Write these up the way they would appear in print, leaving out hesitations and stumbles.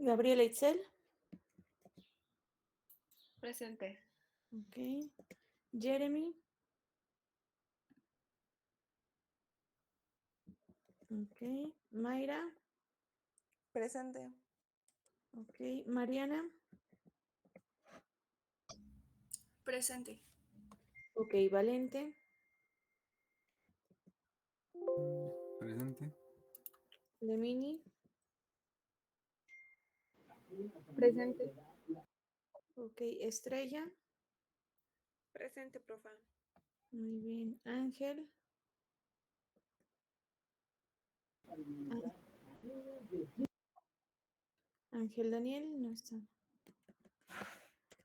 Gabriela Itzel. Presente. Ok. Jeremy. Ok. Mayra. Presente. Ok. Mariana. Presente. Ok. Valente. Presente. Lemini. Presente. Ok. Estrella. Presente, profa. Muy bien. Ángel. Á- Ángel Daniel. No está.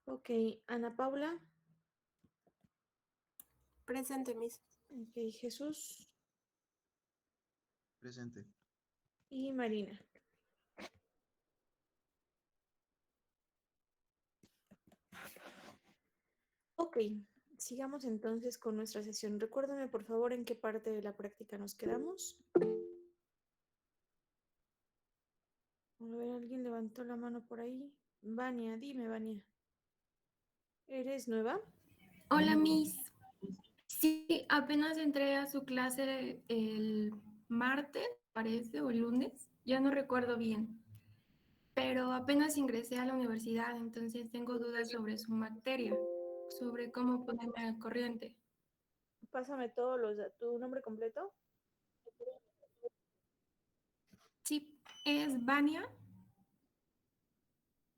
Ok. Ana Paula. Presente, Miss. Ok. Jesús. Presente. Y Marina. Ok, sigamos entonces con nuestra sesión. Recuérdame, por favor, en qué parte de la práctica nos quedamos. A ver, alguien levantó la mano por ahí. Vania, dime, Vania. ¿Eres nueva? Hola, Miss. Sí, apenas entré a su clase el martes, parece, o el lunes, ya no recuerdo bien, pero apenas ingresé a la universidad, entonces tengo dudas sobre su materia, sobre cómo ponerme al corriente. Pásame tu nombre completo. Sí, es Vania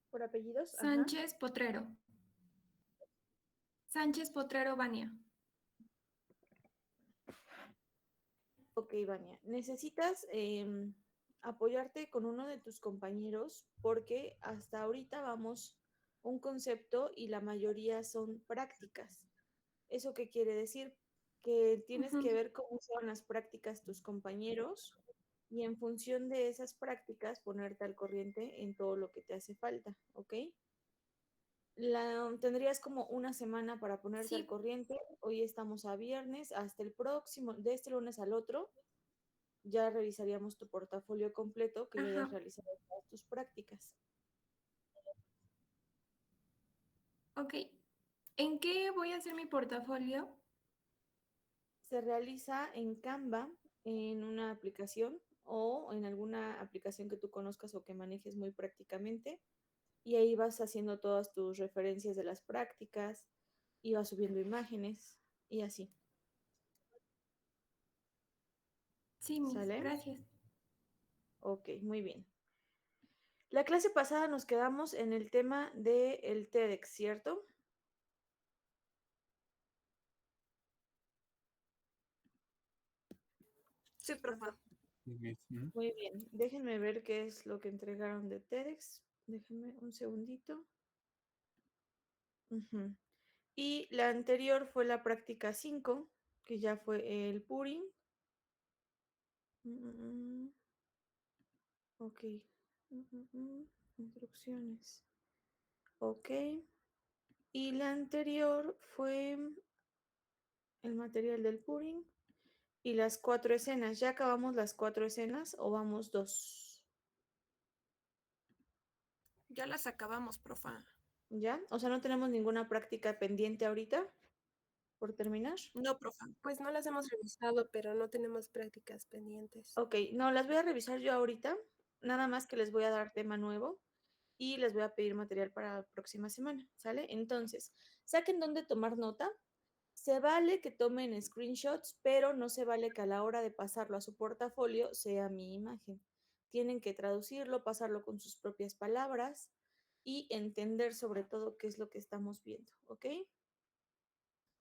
Por apellidos, ajá. Sánchez Potrero. Sánchez Potrero Vania. Ok, Vania. Necesitas apoyarte con uno de tus compañeros porque hasta ahorita vamos un concepto y la mayoría son prácticas. ¿Eso qué quiere decir? Que tienes que ver cómo son las prácticas tus compañeros y en función de esas prácticas ponerte al corriente en todo lo que te hace falta, ¿ok? Tendrías como una semana para ponerte al Sí, corriente. Hoy estamos a viernes, hasta el próximo, de este lunes al otro, ya revisaríamos tu portafolio completo que ya hayas ajá, realizado todas tus prácticas. ok. ¿En qué voy a hacer mi portafolio? Se realiza en Canva, en una aplicación o en alguna aplicación que tú conozcas o que manejes muy prácticamente. Y ahí vas haciendo todas tus referencias de las prácticas y vas subiendo imágenes y así. Sí, Miss, ¿Sale? gracias. Ok, muy bien. La clase pasada nos quedamos en el tema del TEDx, ¿cierto? Sí, profa. Muy bien, déjenme ver qué es lo que entregaron de TEDx. Déjenme un segundito. Ujú. Y la anterior fue la práctica 5, que ya fue el pudding. Ok. Instrucciones. Ok. Y la anterior fue el material del pudding y las 4 escenas. ¿Ya acabamos las 4 escenas o vamos 2? Ya las acabamos, profa. ¿Ya? O sea, no tenemos ninguna práctica pendiente ahorita por terminar. No, profa. Pues no las hemos revisado, pero no tenemos prácticas pendientes. Ok, no, las voy a revisar yo ahorita. Nada más que les voy a dar tema nuevo y les voy a pedir material para la próxima semana, ¿sale? Entonces, saquen dónde tomar nota. Se vale que tomen screenshots, pero no se vale que a la hora de pasarlo a su portafolio sea mi imagen. Tienen que traducirlo, pasarlo con sus propias palabras y entender sobre todo qué es lo que estamos viendo, ¿ok?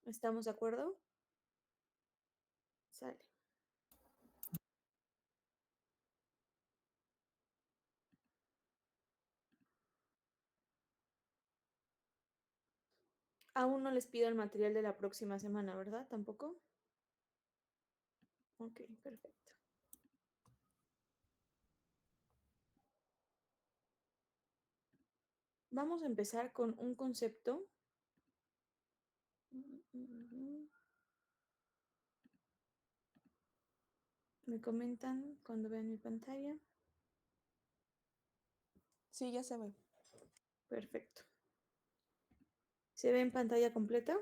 ¿Estamos de acuerdo? Sale. Aún no les pido el material de la próxima semana, ¿verdad? ¿Tampoco? Ok, perfecto. Vamos a empezar con un concepto. Me comentan cuando vean mi pantalla. Sí, ya se ve. Perfecto. ¿Se ve en pantalla completa?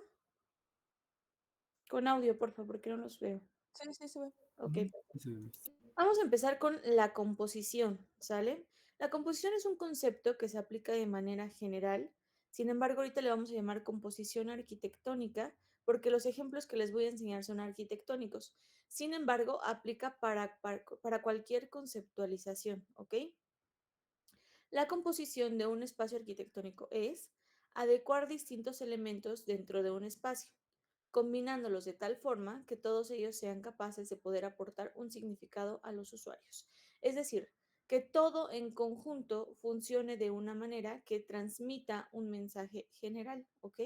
Con audio, por favor, porque no los veo. Sí, sí se ve. Ok. Sí, Miss. Vamos a empezar con la composición, ¿sale? La composición es un concepto que se aplica de manera general. Sin embargo, ahorita le vamos a llamar composición arquitectónica porque los ejemplos que les voy a enseñar son arquitectónicos. Sin embargo, aplica para cualquier conceptualización, ¿ok? La composición de un espacio arquitectónico es adecuar distintos elementos dentro de un espacio, combinándolos de tal forma que todos ellos sean capaces de poder aportar un significado a los usuarios. Es decir, que todo en conjunto funcione de una manera que transmita un mensaje general, ¿ok?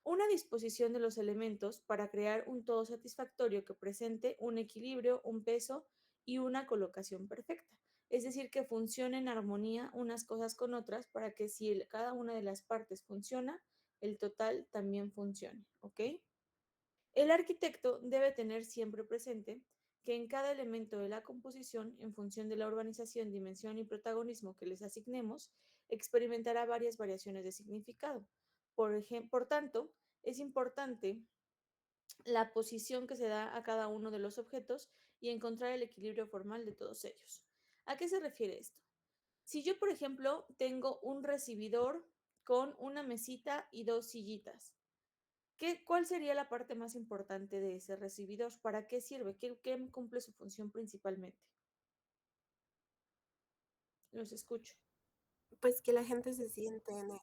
Una disposición de los elementos para crear un todo satisfactorio que presente un equilibrio, un peso y una colocación perfecta. Es decir, que funcione en armonía unas cosas con otras para que si cada una de las partes funciona, el total también funcione, ¿ok? El arquitecto debe tener siempre presente que en cada elemento de la composición, en función de la urbanización, dimensión y protagonismo que les asignemos, experimentará varias variaciones de significado. Por tanto, es importante la posición que se da a cada uno de los objetos y encontrar el equilibrio formal de todos ellos. ¿A qué se refiere esto? Si yo, por ejemplo, tengo un recibidor con una mesita y dos sillitas, ¿cuál sería la parte más importante de ese recibidor? ¿Para qué sirve? ¿Qué cumple su función principalmente? Los escucho. Pues que la gente se siente en él.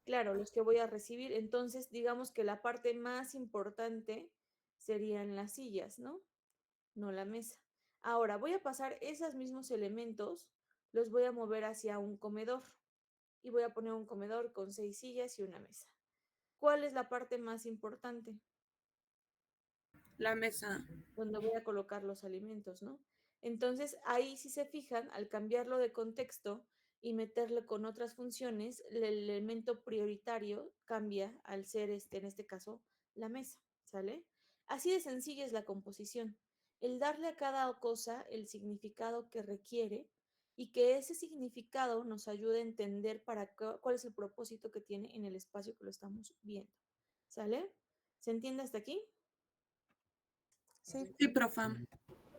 Claro, los que voy a recibir. Entonces, digamos que la parte más importante serían las sillas, ¿no? No la mesa. Ahora, voy a pasar esos mismos elementos, los voy a mover hacia un comedor y voy a poner un comedor con 6 sillas y una mesa. ¿Cuál es la parte más importante? La mesa. Donde voy a colocar los alimentos, ¿no? Entonces, ahí si se fijan, al cambiarlo de contexto y meterlo con otras funciones, el elemento prioritario cambia al ser en este caso, la mesa, ¿sale? Así de sencilla es la composición. El darle a cada cosa el significado que requiere y que ese significado nos ayude a entender cuál es el propósito que tiene en el espacio que lo estamos viendo, ¿sale? ¿Se entiende hasta aquí? Sí. Sí, profa.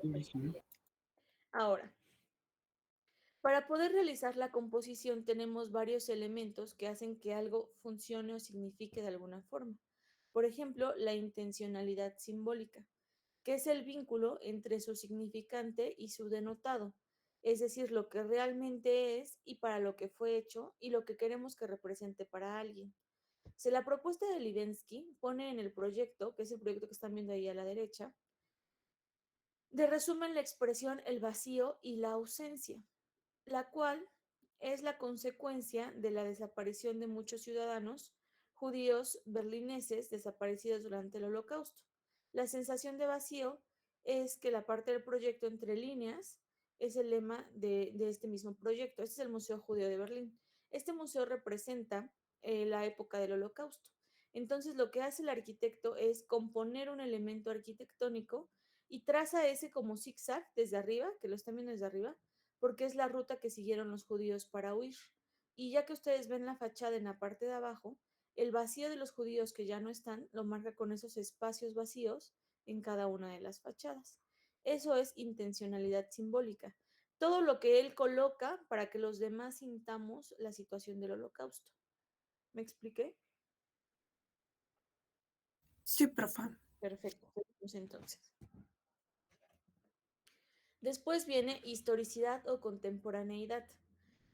Sí, Miss, sí. Ahora, para poder realizar la composición tenemos varios elementos que hacen que algo funcione o signifique de alguna forma. Por ejemplo, la intencionalidad simbólica, que es el vínculo entre su significante y su denotado, es decir, lo que realmente es y para lo que fue hecho y lo que queremos que represente para alguien. Si la propuesta de Libenski pone en el proyecto, que es el proyecto que están viendo ahí a la derecha, de resumen la expresión el vacío y la ausencia, la cual es la consecuencia de la desaparición de muchos ciudadanos judíos berlineses desaparecidos durante el Holocausto. La sensación de vacío es que la parte del proyecto entre líneas es el lema de este mismo proyecto. Este es el Museo Judío de Berlín. Este museo representa la época del Holocausto. Entonces, lo que hace el arquitecto es componer un elemento arquitectónico y traza ese como zigzag desde arriba, que lo están viendo desde arriba, porque es la ruta que siguieron los judíos para huir. Y ya que ustedes ven la fachada en la parte de abajo, el vacío de los judíos que ya no están lo marca con esos espacios vacíos en cada una de las fachadas. Eso es intencionalidad simbólica. Todo lo que él coloca para que los demás sintamos la situación del holocausto. ¿Me expliqué? Sí, profa. Perfecto. Pues entonces. Después viene historicidad o contemporaneidad.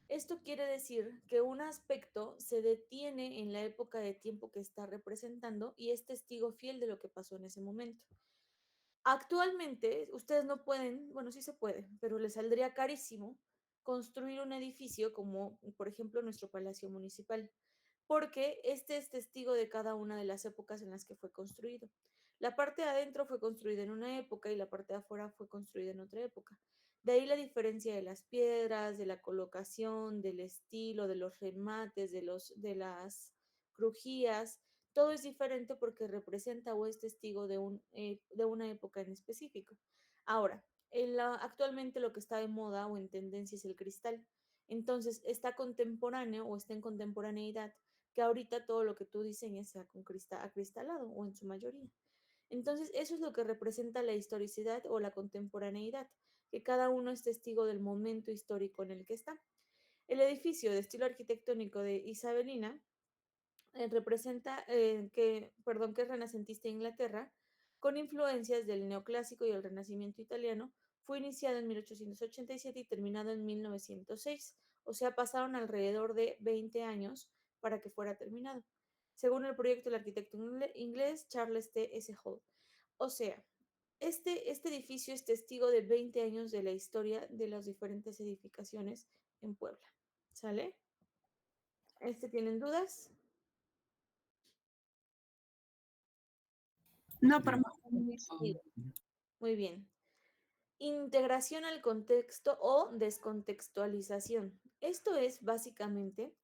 Esto quiere decir que un aspecto se detiene en la época de tiempo que está representando y es testigo fiel de lo que pasó en ese momento. Actualmente, ustedes no pueden, bueno, sí se puede, pero les saldría carísimo construir un edificio como, por ejemplo, nuestro Palacio Municipal, porque este es testigo de cada una de las épocas en las que fue construido. La parte de adentro fue construida en una época y la parte de afuera fue construida en otra época. De ahí la diferencia de las piedras, de la colocación, del estilo, de los remates, de las crujías. Todo es diferente porque representa o es testigo de una época en específico. Ahora, actualmente lo que está de moda o en tendencia es el cristal. Entonces, está contemporáneo o está en contemporaneidad, que ahorita todo lo que tú diseñes sea con acristalado o en su mayoría. Entonces, eso es lo que representa la historicidad o la contemporaneidad, que cada uno es testigo del momento histórico en el que está. El edificio de estilo arquitectónico de Isabelina representa que es renacentista de Inglaterra, con influencias del neoclásico y el renacimiento italiano. Fue iniciado en 1887 y terminado en 1906, o sea, pasaron alrededor de 20 años para que fuera terminado, según el proyecto del arquitecto inglés Charles T. S. Hall. O sea, este edificio es testigo de 20 años de la historia de las diferentes edificaciones en Puebla. ¿Sale? ¿Tienen dudas? No, profe. Sí. Muy bien. Integración al contexto o descontextualización. Esto es básicamente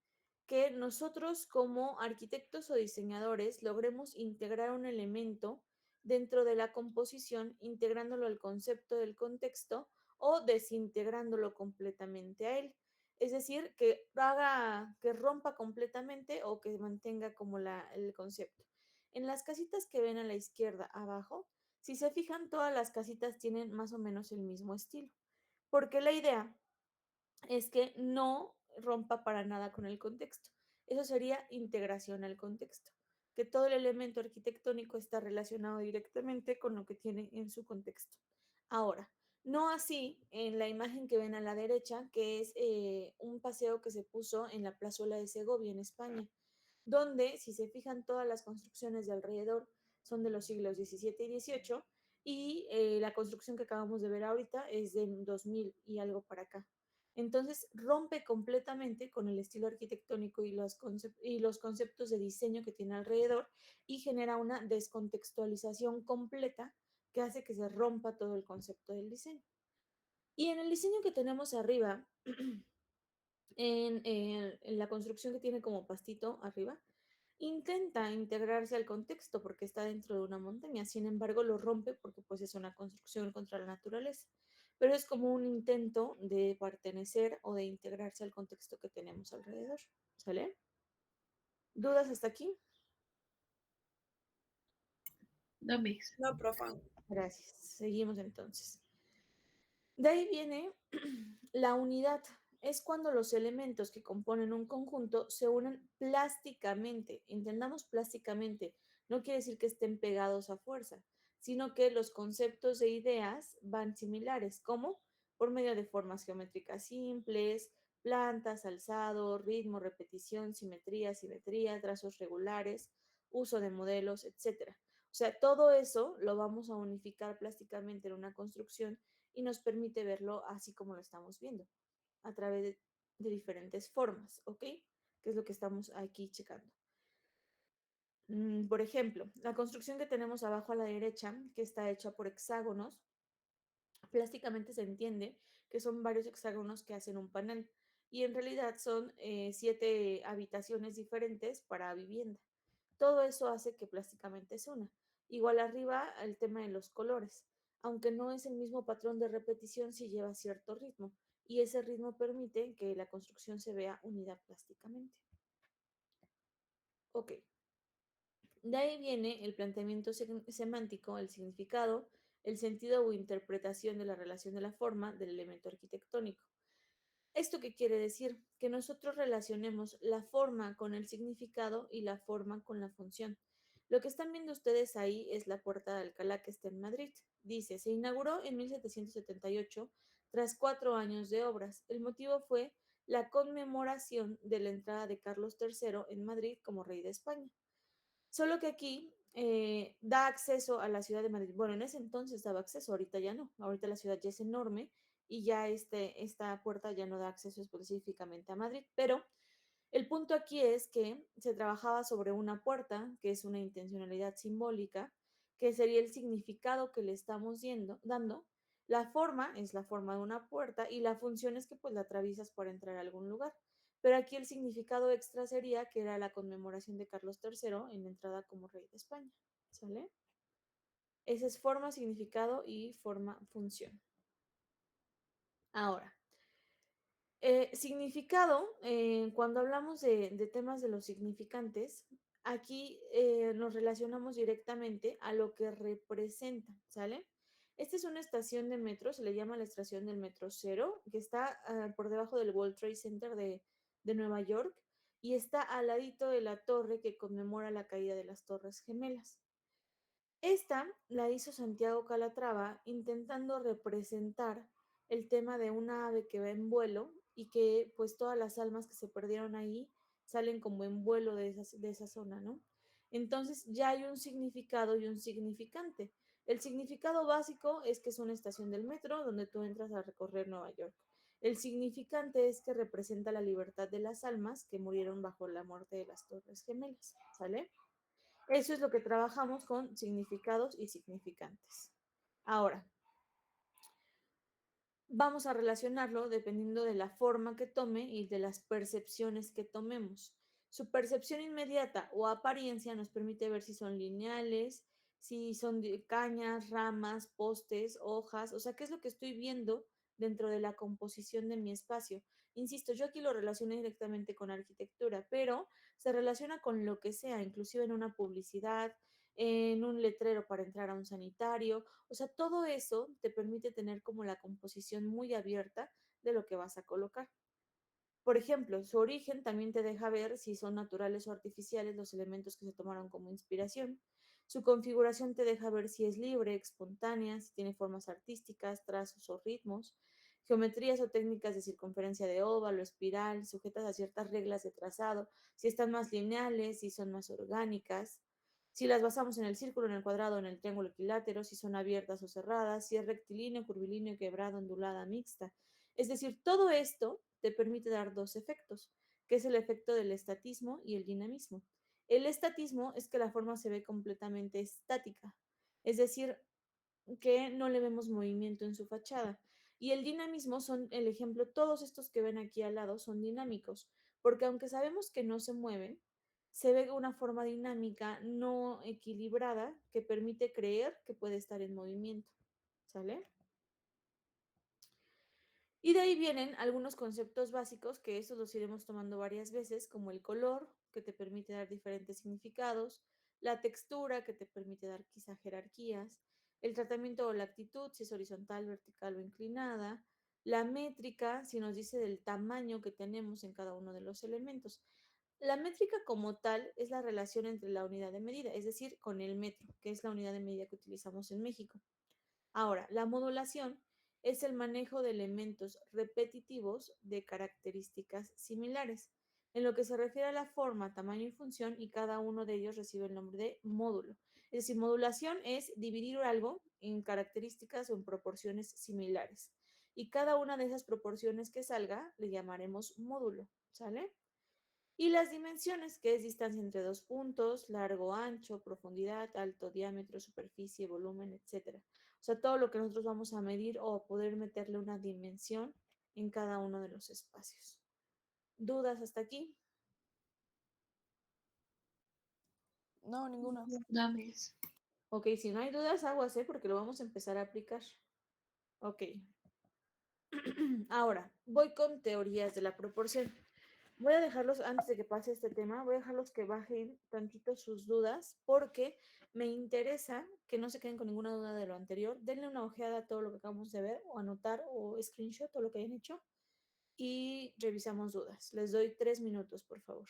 que nosotros como arquitectos o diseñadores logremos integrar un elemento dentro de la composición, integrándolo al concepto del contexto o desintegrándolo completamente a él. Es decir, que rompa completamente o que mantenga como el concepto. En las casitas que ven a la izquierda abajo, si se fijan, todas las casitas tienen más o menos el mismo estilo, porque la idea es que no rompa para nada con el contexto. Eso sería integración al contexto, que todo el elemento arquitectónico está relacionado directamente con lo que tiene en su contexto. Ahora, no así en la imagen que ven a la derecha, que es un paseo que se puso en la plazuela de Segovia, en España, donde, si se fijan, todas las construcciones de alrededor son de los siglos XVII y XVIII, y la construcción que acabamos de ver ahorita es de 2000 y algo para acá. Entonces, rompe completamente con el estilo arquitectónico y los conceptos de diseño que tiene alrededor y genera una descontextualización completa que hace que se rompa todo el concepto del diseño. Y en el diseño que tenemos arriba, en la construcción que tiene como pastito arriba, intenta integrarse al contexto porque está dentro de una montaña, sin embargo lo rompe porque pues es una construcción contra la naturaleza, pero es como un intento de pertenecer o de integrarse al contexto que tenemos alrededor, ¿sale? ¿Dudas hasta aquí? No, Mix. No, profe. Gracias. Seguimos entonces. De ahí viene la unidad. Es cuando los elementos que componen un conjunto se unen plásticamente. Entendamos plásticamente. No quiere decir que estén pegados a fuerza, sino que los conceptos de ideas van similares, como por medio de formas geométricas simples, plantas, alzado, ritmo, repetición, simetría, trazos regulares, uso de modelos, etc. O sea, todo eso lo vamos a unificar plásticamente en una construcción y nos permite verlo así como lo estamos viendo, a través de diferentes formas, ¿ok? Que es lo que estamos aquí checando. Por ejemplo, la construcción que tenemos abajo a la derecha, que está hecha por hexágonos, plásticamente se entiende que son varios hexágonos que hacen un panel y en realidad son 7 habitaciones diferentes para vivienda. Todo eso hace que plásticamente se una. Igual arriba el tema de los colores, aunque no es el mismo patrón de repetición, sí lleva cierto ritmo y ese ritmo permite que la construcción se vea unida plásticamente. Ok, de ahí viene el planteamiento semántico, el significado, el sentido o interpretación de la relación de la forma del elemento arquitectónico. ¿Esto qué quiere decir? Que nosotros relacionemos la forma con el significado y la forma con la función. Lo que están viendo ustedes ahí es la Puerta de Alcalá que está en Madrid. Dice, se inauguró en 1778 tras 4 años de obras. El motivo fue la conmemoración de la entrada de Carlos III en Madrid como rey de España. Solo que aquí da acceso a la ciudad de Madrid. Bueno, en ese entonces daba acceso, ahorita ya no. Ahorita la ciudad ya es enorme y ya esta puerta ya no da acceso específicamente a Madrid. Pero el punto aquí es que se trabajaba sobre una puerta, que es una intencionalidad simbólica, que sería el significado que le estamos dando. La forma es la forma de una puerta y la función es que pues la atraviesas para entrar a algún lugar. Pero aquí el significado extra sería que era la conmemoración de Carlos III en la entrada como rey de España. ¿Sale? Esa es forma, significado y forma, función. Ahora, Significado, cuando hablamos de temas de los significantes, aquí nos relacionamos directamente a lo que representa, ¿sale? Esta es una estación de metro, se le llama la estación del metro cero, que está por debajo del World Trade Center de Nueva York y está al ladito de la torre que conmemora la caída de las Torres Gemelas. Esta la hizo Santiago Calatrava intentando representar el tema de una ave que va en vuelo y que pues todas las almas que se perdieron ahí salen como en vuelo de esa zona, ¿no? Entonces ya hay un significado y un significante. El significado básico es que es una estación del metro donde tú entras a recorrer Nueva York. El significante es que representa la libertad de las almas que murieron bajo la muerte de las Torres Gemelas, ¿sale? Eso es lo que trabajamos con significados y significantes. Ahora, vamos a relacionarlo dependiendo de la forma que tome y de las percepciones que tomemos. Su percepción inmediata o apariencia nos permite ver si son lineales, si son cañas, ramas, postes, hojas, o sea, qué es lo que estoy viendo dentro de la composición de mi espacio. Insisto, yo aquí lo relacioné directamente con arquitectura, pero se relaciona con lo que sea, inclusive en una publicidad, en un letrero para entrar a un sanitario, o sea, todo eso te permite tener como la composición muy abierta de lo que vas a colocar. Por ejemplo, su origen también te deja ver si son naturales o artificiales los elementos que se tomaron como inspiración. Su configuración te deja ver si es libre, espontánea, si tiene formas artísticas, trazos o ritmos, geometrías o técnicas de circunferencia de óvalo, espiral, sujetas a ciertas reglas de trazado, si están más lineales, si son más orgánicas, si las basamos en el círculo, en el cuadrado, en el triángulo equilátero, si son abiertas o cerradas, si es rectilíneo, curvilíneo, quebrado, ondulada, mixta. Es decir, todo esto te permite dar dos efectos, que es el efecto del estatismo y el dinamismo. El estatismo es que la forma se ve completamente estática, es decir, que no le vemos movimiento en su fachada. Y el dinamismo son el ejemplo, todos estos que ven aquí al lado son dinámicos, porque aunque sabemos que no se mueven, se ve una forma dinámica no equilibrada que permite creer que puede estar en movimiento. ¿Sale? Y de ahí vienen algunos conceptos básicos que estos los iremos tomando varias veces, como el color, que te permite dar diferentes significados, la textura, que te permite dar quizá jerarquías, el tratamiento o la actitud, si es horizontal, vertical o inclinada, la métrica, si nos dice del tamaño que tenemos en cada uno de los elementos. La métrica como tal es la relación entre la unidad de medida, es decir, con el metro, que es la unidad de medida que utilizamos en México. Ahora, la modulación es el manejo de elementos repetitivos de características similares, en lo que se refiere a la forma, tamaño y función, y cada uno de ellos recibe el nombre de módulo. Es decir, modulación es dividir algo en características o en proporciones similares. Y cada una de esas proporciones que salga le llamaremos módulo, ¿sale? Y las dimensiones, que es distancia entre dos puntos, largo, ancho, profundidad, alto, diámetro, superficie, volumen, etcétera. O sea, todo lo que nosotros vamos a medir o poder meterle una dimensión en cada uno de los espacios. ¿Dudas hasta aquí? No, ninguna. Dames. Ok, si no hay dudas, aguas, porque lo vamos a empezar a aplicar. Ok. Ahora, voy con teorías de la proporción. Voy a dejarlos, antes de que pase este tema, voy a dejarlos que bajen tantito sus dudas, porque me interesa que no se queden con ninguna duda de lo anterior. Denle una ojeada a todo lo que acabamos de ver, o anotar, o screenshot, todo lo que hayan hecho, y revisamos dudas. Les doy 3 minutos, por favor.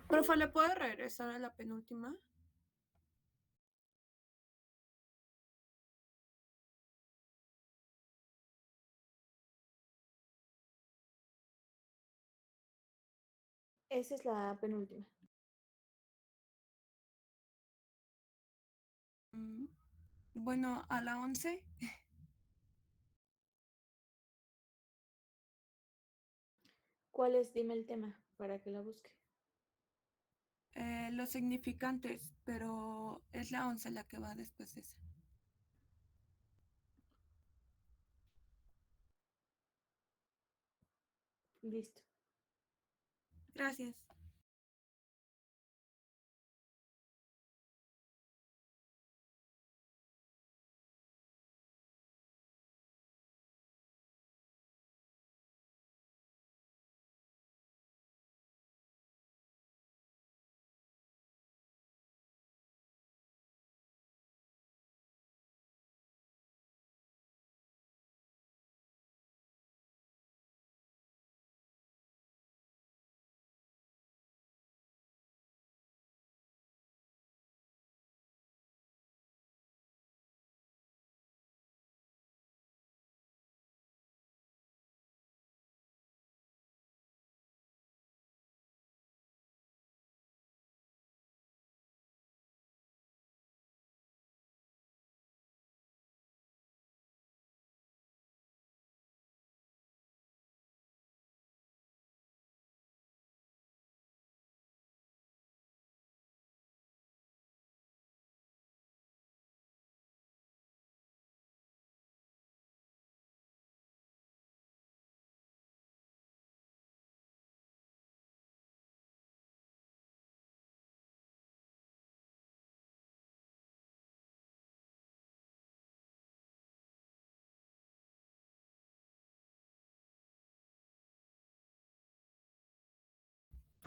Profe, ¿le puede regresar a la penúltima? Esa es la penúltima. Mm, Bueno, a la 11, ¿Cuál es? Dime el tema para que la busque. los significantes, pero es la 11 la que va después de esa. Listo. Gracias.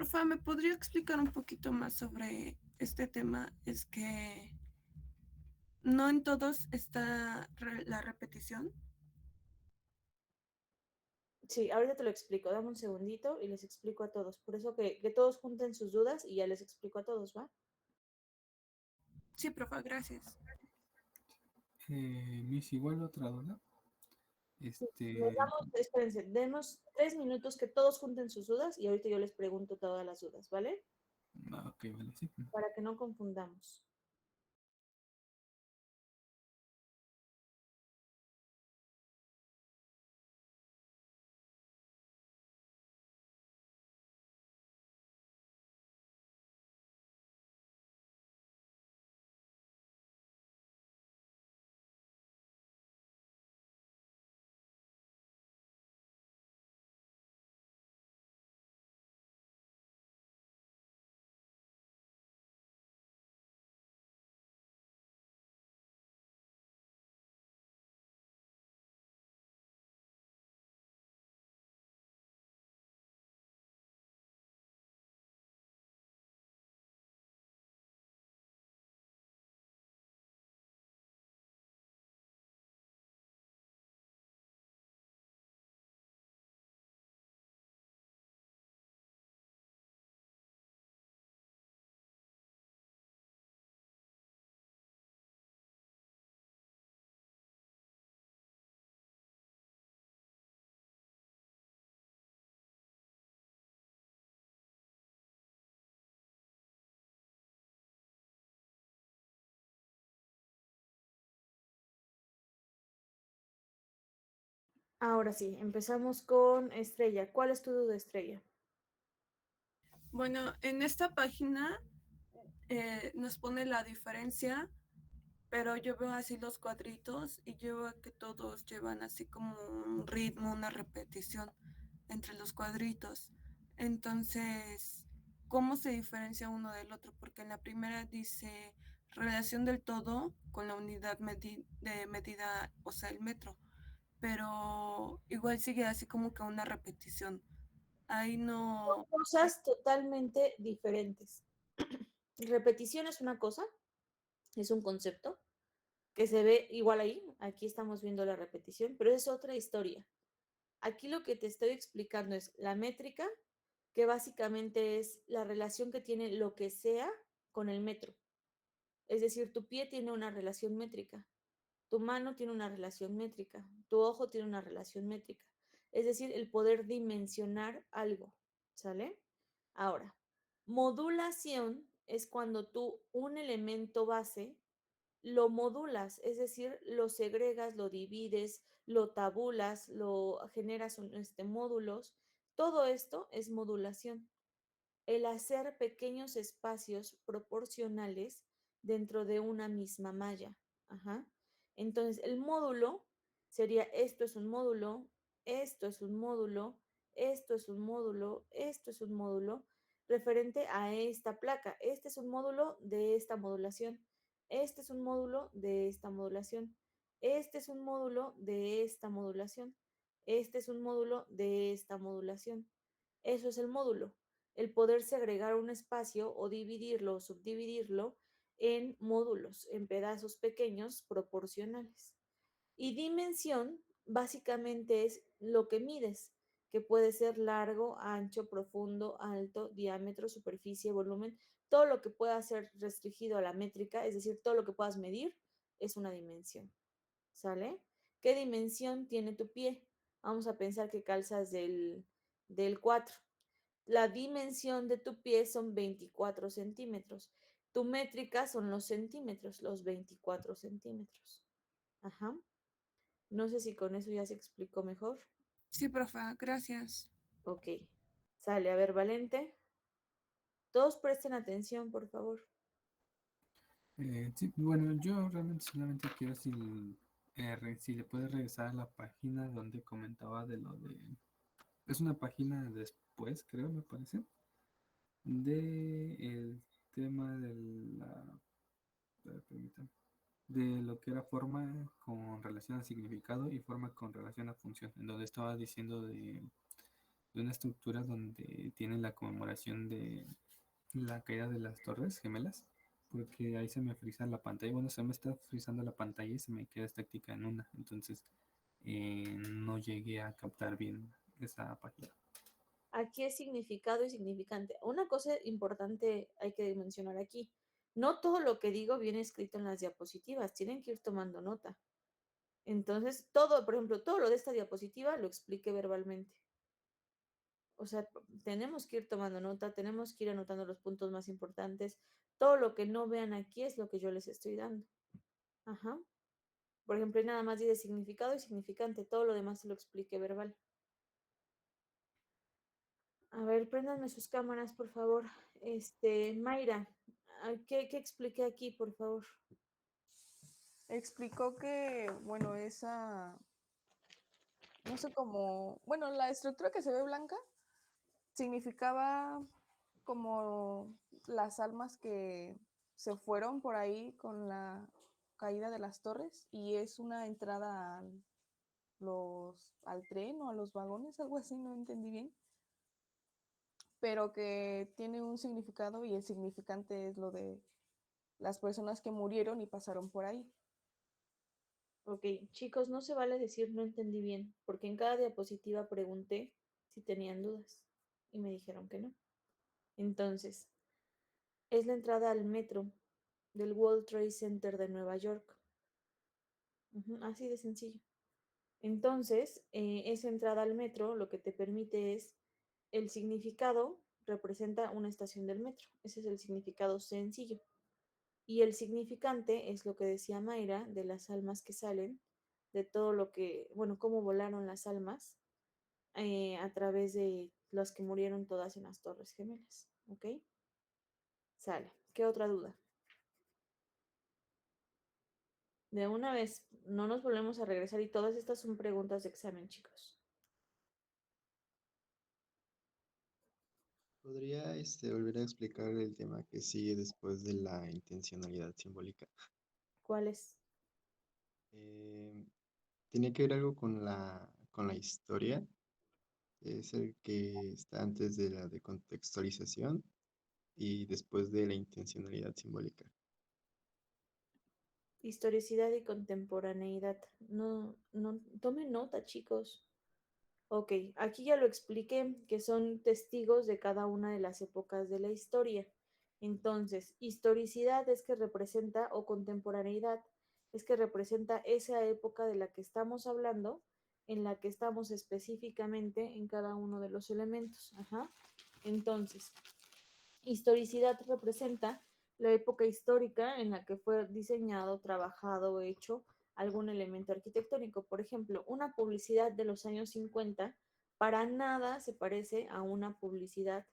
Profa, ¿me podría explicar un poquito más sobre este tema? Es que no en todos está la repetición. Sí, ahorita te lo explico. Dame un segundito y les explico a todos. Por eso que todos junten sus dudas y ya les explico a todos, ¿va? Sí, profa, gracias. Miss, igual otra duda. Nos damos, espérense, denos 3 minutos que todos junten sus dudas y ahorita yo les pregunto todas las dudas, ¿vale? Ok, vale, sí. Para que no confundamos. Ahora sí, empezamos con Estrella. ¿Cuál es tu duda, Estrella? Bueno, en esta página nos pone la diferencia, pero yo veo así los cuadritos y yo veo que todos llevan así como un ritmo, una repetición entre los cuadritos. Entonces, ¿cómo se diferencia uno del otro? Porque en la primera dice relación del todo con la unidad de medida, o sea, el metro, pero igual sigue así como que una repetición. Ahí no. Cosas totalmente diferentes. Repetición es una cosa, es un concepto que se ve igual ahí. Aquí estamos viendo la repetición, pero es otra historia. Aquí lo que te estoy explicando es la métrica, que básicamente es la relación que tiene lo que sea con el metro. Es decir, tu pie tiene una relación métrica, tu mano tiene una relación métrica, tu ojo tiene una relación métrica. Es decir, el poder dimensionar algo, ¿sale? Ahora, modulación es cuando tú un elemento base lo modulas, es decir, lo segregas, lo divides, lo tabulas, lo generas módulos. Todo esto es modulación. El hacer pequeños espacios proporcionales dentro de una misma malla. Ajá. Entonces, el módulo sería esto es un módulo, esto es un módulo, esto es un módulo, esto es un módulo, referente a esta placa. Este es un módulo de esta modulación. Este es un módulo de esta modulación. Este es un módulo de esta modulación. Este es un módulo de esta modulación. Eso es el módulo, el poder segregar un espacio o dividirlo o subdividirlo en módulos, en pedazos pequeños proporcionales. Y dimensión básicamente es lo que mides, que puede ser largo, ancho, profundo, alto, diámetro, superficie, volumen, todo lo que pueda ser restringido a la métrica, es decir, todo lo que puedas medir es una dimensión. ¿Sale? ¿Qué dimensión tiene tu pie? Vamos a pensar que calzas del 4. La dimensión de tu pie son 24 centímetros. Tu métrica son los centímetros, los 24 centímetros. Ajá. No sé si con eso ya se explicó mejor. Sí, profa, gracias. Ok. Sale, a ver, Valente. Todos presten atención, por favor. Sí, bueno, yo realmente solamente quiero si le puedes regresar a la página donde comentaba de lo de... Es una página después, creo, me parece, de el tema de permítame, de lo que era forma con relación a significado y forma con relación a función, en donde estaba diciendo de una estructura donde tiene la conmemoración de la caída de las Torres Gemelas, porque ahí se me frisa la pantalla. Bueno, se me está frizando la pantalla y se me queda estática en una. Entonces, no llegué a captar bien esa página. Aquí es significado y significante. Una cosa importante hay que mencionar aquí. No todo lo que digo viene escrito en las diapositivas. Tienen que ir tomando nota. Entonces, todo, por ejemplo, todo lo de esta diapositiva lo expliqué verbalmente. O sea, tenemos que ir tomando nota, tenemos que ir anotando los puntos más importantes. Todo lo que no vean aquí es lo que yo les estoy dando. Ajá. Por ejemplo, y nada más dice significado y significante. Todo lo demás se lo expliqué verbal. A ver, préndanme sus cámaras, por favor. Mayra, ¿qué expliqué aquí, por favor? Explicó que, bueno, no sé cómo, bueno, la estructura que se ve blanca significaba como las almas que se fueron por ahí con la caída de las torres y es una entrada al tren o a los vagones, algo así, no entendí bien, pero que tiene un significado y el significante es lo de las personas que murieron y pasaron por ahí. Ok, chicos, no se vale decir no entendí bien, porque en cada diapositiva pregunté si tenían dudas y me dijeron que no. Entonces, es la entrada al metro del World Trade Center de Nueva York. Así de sencillo. Entonces, esa entrada al metro lo que te permite es el significado, representa una estación del metro. Ese es el significado sencillo. Y el significante es lo que decía Mayra, de las almas que salen, de todo lo que, bueno, cómo volaron las almas a través de las que murieron todas en las Torres Gemelas. ¿Ok? Sale. ¿Qué otra duda? De una vez, no nos volvemos a regresar y todas estas son preguntas de examen, chicos. ¿Podría volver a explicar el tema que sigue después de la intencionalidad simbólica? ¿Cuál es? Tiene que ver algo con la historia. Es el que está antes de la decontextualización y después de la intencionalidad simbólica. Historicidad y contemporaneidad. No, tomen nota, chicos. Ok, aquí ya lo expliqué, que son testigos de cada una de las épocas de la historia. Entonces, historicidad es que representa, o contemporaneidad, es que representa esa época de la que estamos hablando, en la que estamos específicamente en cada uno de los elementos. Ajá. Entonces, historicidad representa la época histórica en la que fue diseñado, trabajado o hecho algún elemento arquitectónico. Por ejemplo, una publicidad de los años 50 para nada se parece a una publicidad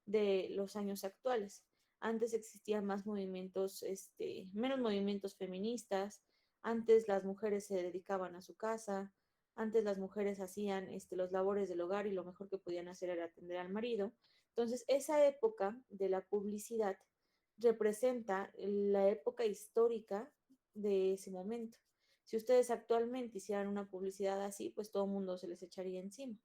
de los años actuales. Antes existían más movimientos, menos movimientos feministas, antes las mujeres se dedicaban a su casa, antes las mujeres hacían los labores del hogar y lo mejor que podían hacer era atender al marido. Entonces, esa época de la publicidad representa la época histórica de ese momento. Si ustedes actualmente hicieran una publicidad así, pues todo el mundo se les echaría encima.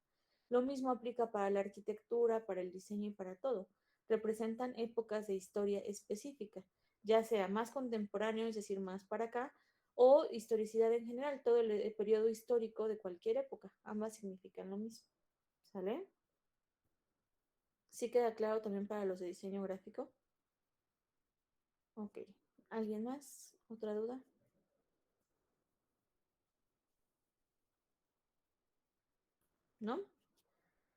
Lo mismo aplica para la arquitectura, para el diseño y para todo. Representan épocas de historia específica, ya sea más contemporáneo, es decir, más para acá, o historicidad en general, todo el periodo histórico de cualquier época. Ambas significan lo mismo. ¿Sale? ¿Sí queda claro también para los de diseño gráfico? Ok. ¿Alguien más? ¿Otra duda? ¿No?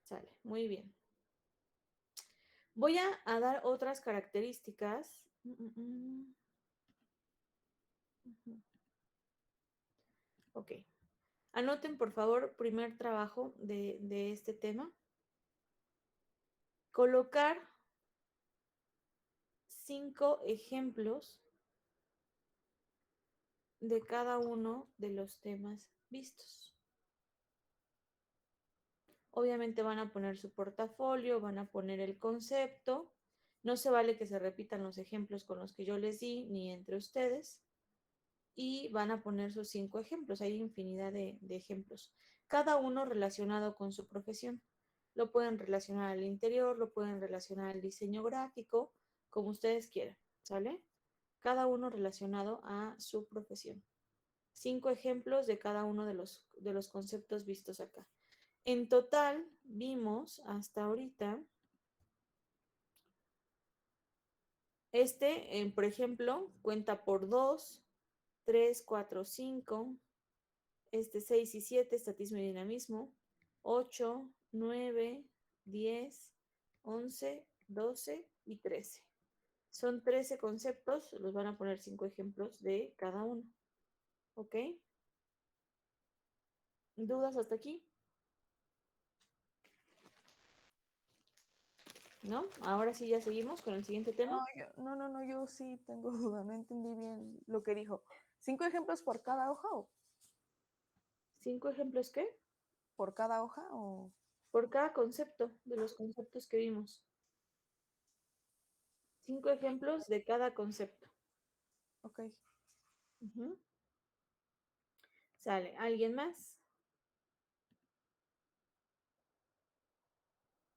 Sale, muy bien. Voy a dar otras características. Ok. Anoten, por favor, primer trabajo de este tema. Colocar 5 ejemplos de cada uno de los temas vistos. Obviamente van a poner su portafolio, van a poner el concepto. No se vale que se repitan los ejemplos con los que yo les di, ni entre ustedes. Y van a poner sus 5 ejemplos. Hay infinidad de ejemplos. Cada uno relacionado con su profesión. Lo pueden relacionar al interior, lo pueden relacionar al diseño gráfico, como ustedes quieran, ¿sale? Cada uno relacionado a su profesión. 5 ejemplos de cada uno de los conceptos vistos acá. En total, vimos hasta ahorita, por ejemplo, cuenta por 2, 3, 4, 5, 6 y 7, estatismo y dinamismo, 8, 9, 10, 11, 12 y 13. Son 13 conceptos, los van a poner 5 ejemplos de cada uno. ¿Ok? ¿Dudas hasta aquí? ¿No? Ahora sí ya seguimos con el siguiente tema. No, yo sí tengo duda, no entendí bien lo que dijo. ¿5 ejemplos por cada hoja o 5 ejemplos, ¿qué? por cada hoja o...? Por cada concepto, de los conceptos que vimos. 5 ejemplos de cada concepto. Ok. Sale. ¿Alguien más?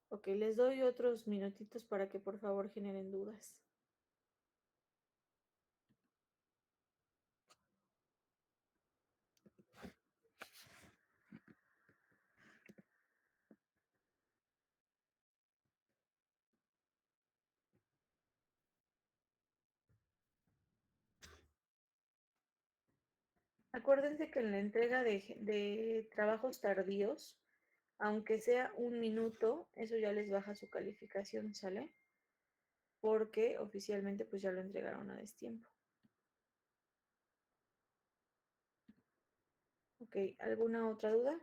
Ok, les doy otros minutitos para que por favor generen dudas. Acuérdense que en la entrega de trabajos tardíos, aunque sea 1 minuto, eso ya les baja su calificación, ¿sale? Porque oficialmente pues ya lo entregaron a destiempo. Ok, ¿alguna otra duda?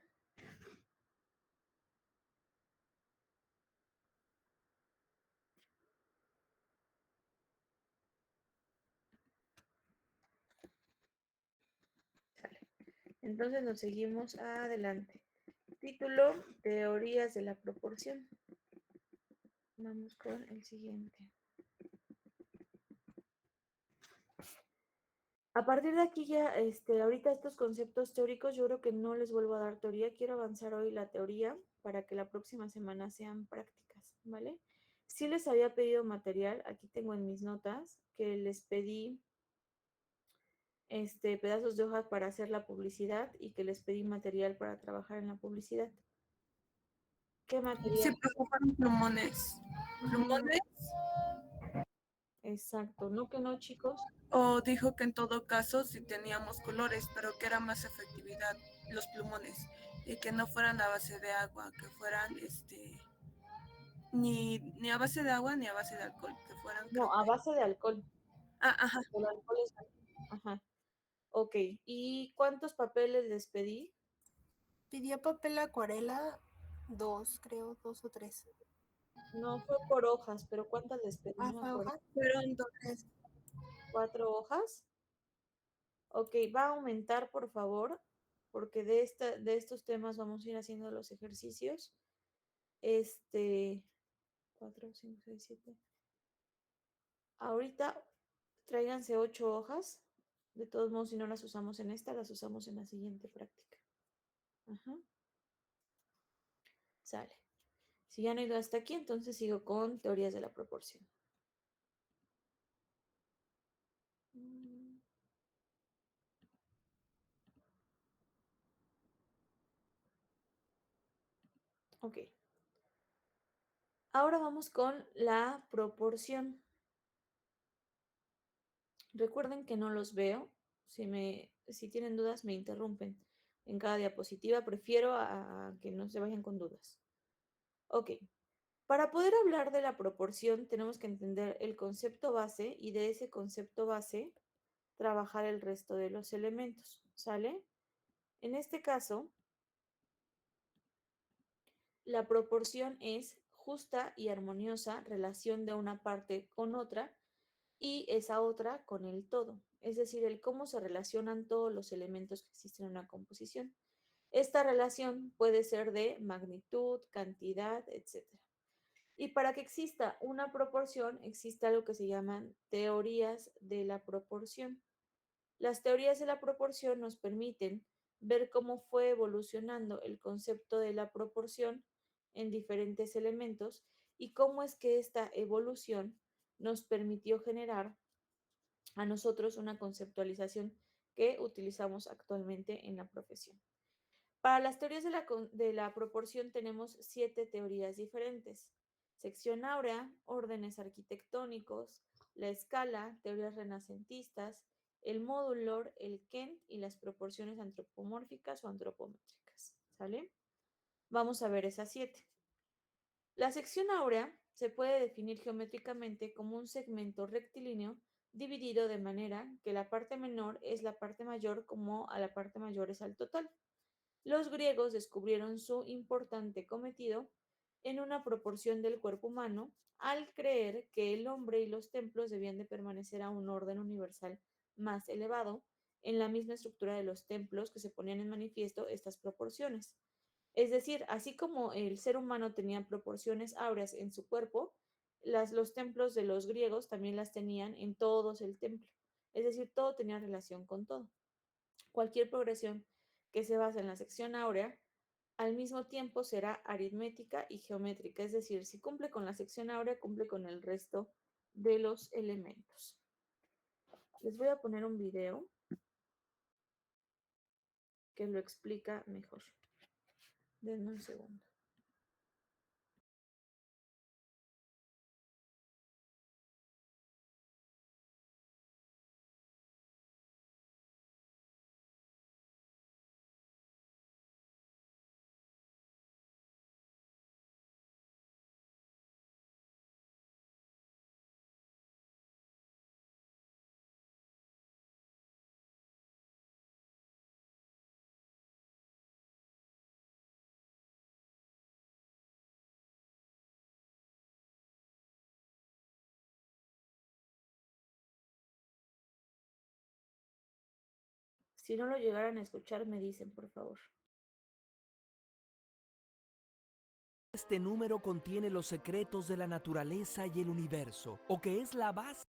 Sale. Entonces nos seguimos adelante. Título, teorías de la proporción. Vamos con el siguiente. A partir de aquí ya, ahorita estos conceptos teóricos, yo creo que no les vuelvo a dar teoría. Quiero avanzar hoy la teoría para que la próxima semana sean prácticas, ¿vale? Sí les había pedido material, aquí tengo en mis notas que les pedí pedazos de hojas para hacer la publicidad y que les pedí material para trabajar en la publicidad. ¿Qué Sí, material? pero fueron plumones. ¿Plumones? Exacto, ¿no que no, chicos? O dijo que en todo caso sí teníamos colores, pero que era más efectividad los plumones y que no fueran a base de agua, que fueran ni a base de agua ni a base de alcohol, que fueran No, a base de alcohol. Ajá. El alcohol es... Ajá. Ok. ¿Y cuántos papeles les pedí? Pidió papel acuarela, 2, creo, 2 o 3. No fue por hojas, pero ¿cuántas les pedí? Ah, No me ¿fue acuerdo. hoja? Fueron 2. 4 hojas. Ok, va a aumentar, por favor, porque de estos temas vamos a ir haciendo los ejercicios. 4, 5, 6, 7. Ahorita tráiganse 8 hojas. De todos modos, si no las usamos en esta, las usamos en la siguiente práctica. Ajá. Sale. Si ya no he ido hasta aquí, entonces sigo con teorías de la proporción. Ok. Ahora vamos con la proporción. Recuerden que no los veo. Si tienen dudas, me interrumpen. En cada diapositiva prefiero a que no se vayan con dudas. Ok. Para poder hablar de la proporción, tenemos que entender el concepto base y de ese concepto base trabajar el resto de los elementos. ¿Sale? En este caso, la proporción es justa y armoniosa relación de una parte con otra y esa otra con el todo, es decir, el cómo se relacionan todos los elementos que existen en una composición. Esta relación puede ser de magnitud, cantidad, etc. Y para que exista una proporción, existe algo que se llaman teorías de la proporción. Las teorías de la proporción nos permiten ver cómo fue evolucionando el concepto de la proporción en diferentes elementos y cómo es que esta evolución nos permitió generar a nosotros una conceptualización que utilizamos actualmente en la profesión. Para las teorías de la proporción tenemos 7 teorías diferentes. Sección áurea, órdenes arquitectónicos, la escala, teorías renacentistas, el módulo, el Kent y las proporciones antropomórficas o antropométricas. ¿Sale? Vamos a ver esas 7. La sección áurea se puede definir geométricamente como un segmento rectilíneo dividido de manera que la parte menor es la parte mayor como a la parte mayor es al total. Los griegos descubrieron su importante cometido en una proporción del cuerpo humano al creer que el hombre y los templos debían de permanecer a un orden universal más elevado en la misma estructura de los templos que se ponían en manifiesto estas proporciones. Es decir, así como el ser humano tenía proporciones áureas en su cuerpo, los templos de los griegos también las tenían en todos el templo. Es decir, todo tenía relación con todo. Cualquier progresión que se base en la sección áurea al mismo tiempo será aritmética y geométrica, es decir, si cumple con la sección áurea, cumple con el resto de los elementos. Les voy a poner un video que lo explica mejor. Denme un segundo. Si no lo llegaran a escuchar, me dicen, por favor. Este número contiene los secretos de la naturaleza y el universo, o que es la base.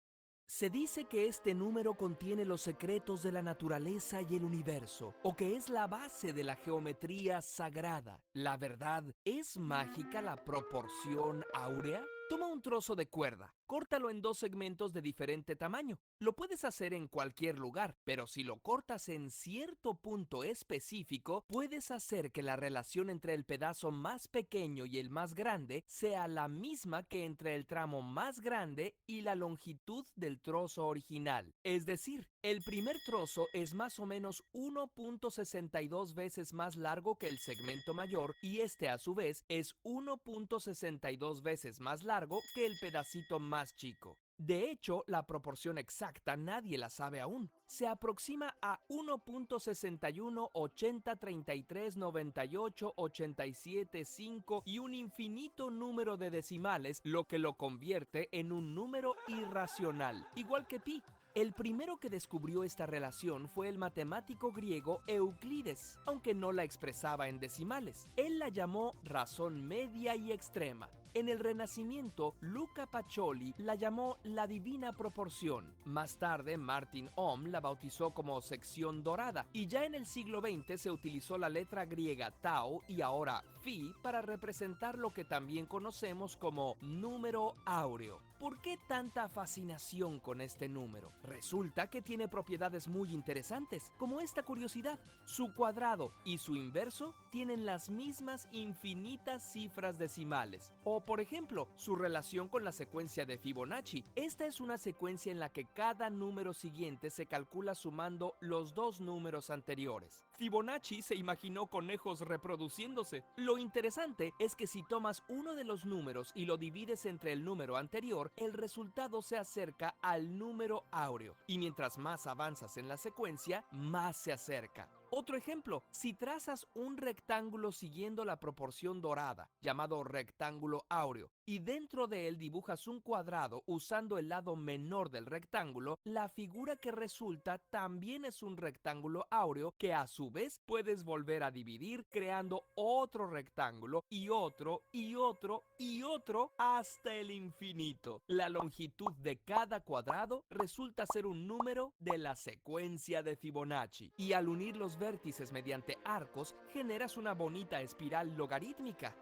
Se dice que este número contiene los secretos de la naturaleza y el universo, o que es la base de la geometría sagrada. La verdad, ¿es mágica la proporción áurea? Toma un trozo de cuerda, Córtalo en 2 segmentos de diferente tamaño. Lo puedes hacer en cualquier lugar, pero si lo cortas en cierto punto específico, puedes hacer que la relación entre el pedazo más pequeño y el más grande sea la misma que entre el tramo más grande y la longitud del trozo original. Es decir, el primer trozo es más o menos 1.62 veces más largo que el segmento mayor y este a su vez es 1.62 veces más largo que el pedacito más chico. De hecho, la proporción exacta nadie la sabe aún. Se aproxima a 1.61, 80, 33, 98, 87, 5 y un infinito número de decimales, lo que lo convierte en un número irracional, igual que pi. El primero que descubrió esta relación fue el matemático griego Euclides, aunque no la expresaba en decimales. Él la llamó razón media y extrema. En el Renacimiento, Luca Pacioli la llamó la divina proporción. Más tarde, Martin Ohm la bautizó como sección dorada. Y ya en el siglo XX se utilizó la letra griega tau y ahora phi para representar lo que también conocemos como número áureo. ¿Por qué tanta fascinación con este número? Resulta que tiene propiedades muy interesantes, como esta curiosidad. Su cuadrado y su inverso tienen las mismas infinitas cifras decimales. O, por ejemplo, su relación con la secuencia de Fibonacci. Esta es una secuencia en la que cada número siguiente se calcula sumando los 2 números anteriores. Fibonacci se imaginó conejos reproduciéndose. Lo interesante es que si tomas uno de los números y lo divides entre el número anterior, el resultado se acerca al número áureo. Y mientras más avanzas en la secuencia, más se acerca. Otro ejemplo, si trazas un rectángulo siguiendo la proporción dorada, llamado rectángulo áureo, y dentro de él dibujas un cuadrado usando el lado menor del rectángulo, la figura que resulta también es un rectángulo áureo que a su vez puedes volver a dividir creando otro rectángulo y otro y otro y otro hasta el infinito. La longitud de cada cuadrado resulta ser un número de la secuencia de Fibonacci y al unir los vértices mediante arcos generas una bonita espiral logarítmica.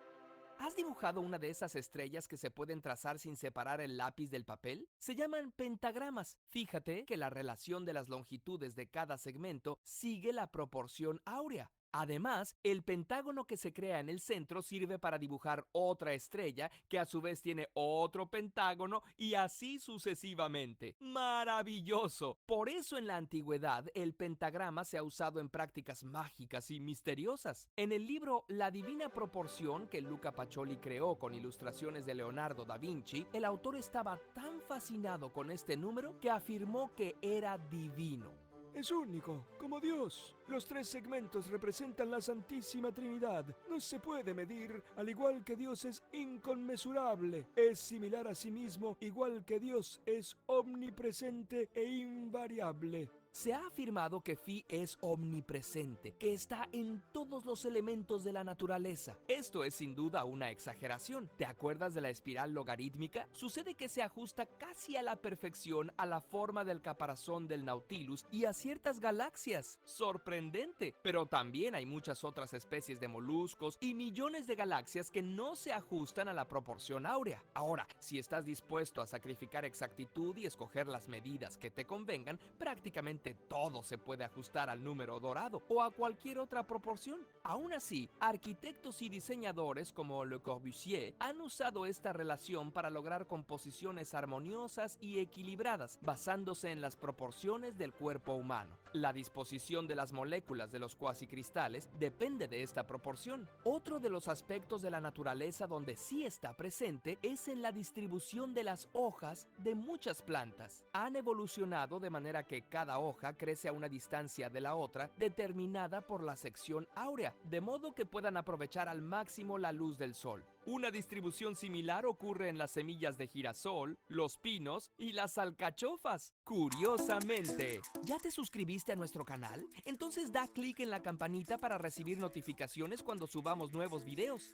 ¿Has dibujado una de esas estrellas que se pueden trazar sin separar el lápiz del papel? Se llaman pentagramas. Fíjate que la relación de las longitudes de cada segmento sigue la proporción áurea. Además, el pentágono que se crea en el centro sirve para dibujar otra estrella que a su vez tiene otro pentágono y así sucesivamente. ¡Maravilloso! Por eso en la antigüedad el pentagrama se ha usado en prácticas mágicas y misteriosas. En el libro La Divina Proporción que Luca Pacioli creó con ilustraciones de Leonardo da Vinci, el autor estaba tan fascinado con este número que afirmó que era divino. Es único, como Dios. Los 3 segmentos representan la Santísima Trinidad. No se puede medir, al igual que Dios es inconmensurable. Es similar a sí mismo, igual que Dios es omnipresente e invariable. Se ha afirmado que Phi es omnipresente, que está en todos los elementos de la naturaleza. Esto es sin duda una exageración. ¿Te acuerdas de la espiral logarítmica? Sucede que se ajusta casi a la perfección a la forma del caparazón del Nautilus y a ciertas galaxias. Sorprendente. Pero también hay muchas otras especies de moluscos y millones de galaxias que no se ajustan a la proporción áurea. Ahora, si estás dispuesto a sacrificar exactitud y escoger las medidas que te convengan, prácticamente todo se puede ajustar al número dorado o a cualquier otra proporción. Aún así, arquitectos y diseñadores como Le Corbusier han usado esta relación para lograr composiciones armoniosas y equilibradas, basándose en las proporciones del cuerpo humano. La disposición de las moléculas de los cuasicristales depende de esta proporción. Otro de los aspectos de la naturaleza donde sí está presente es en la distribución de las hojas de muchas plantas. Han evolucionado de manera que cada hoja crece a una distancia de la otra determinada por la sección áurea, de modo que puedan aprovechar al máximo la luz del sol. Una distribución similar ocurre en las semillas de girasol, los pinos y las alcachofas. Curiosamente, ¿ya te suscribiste a nuestro canal? Entonces da clic en la campanita para recibir notificaciones cuando subamos nuevos videos.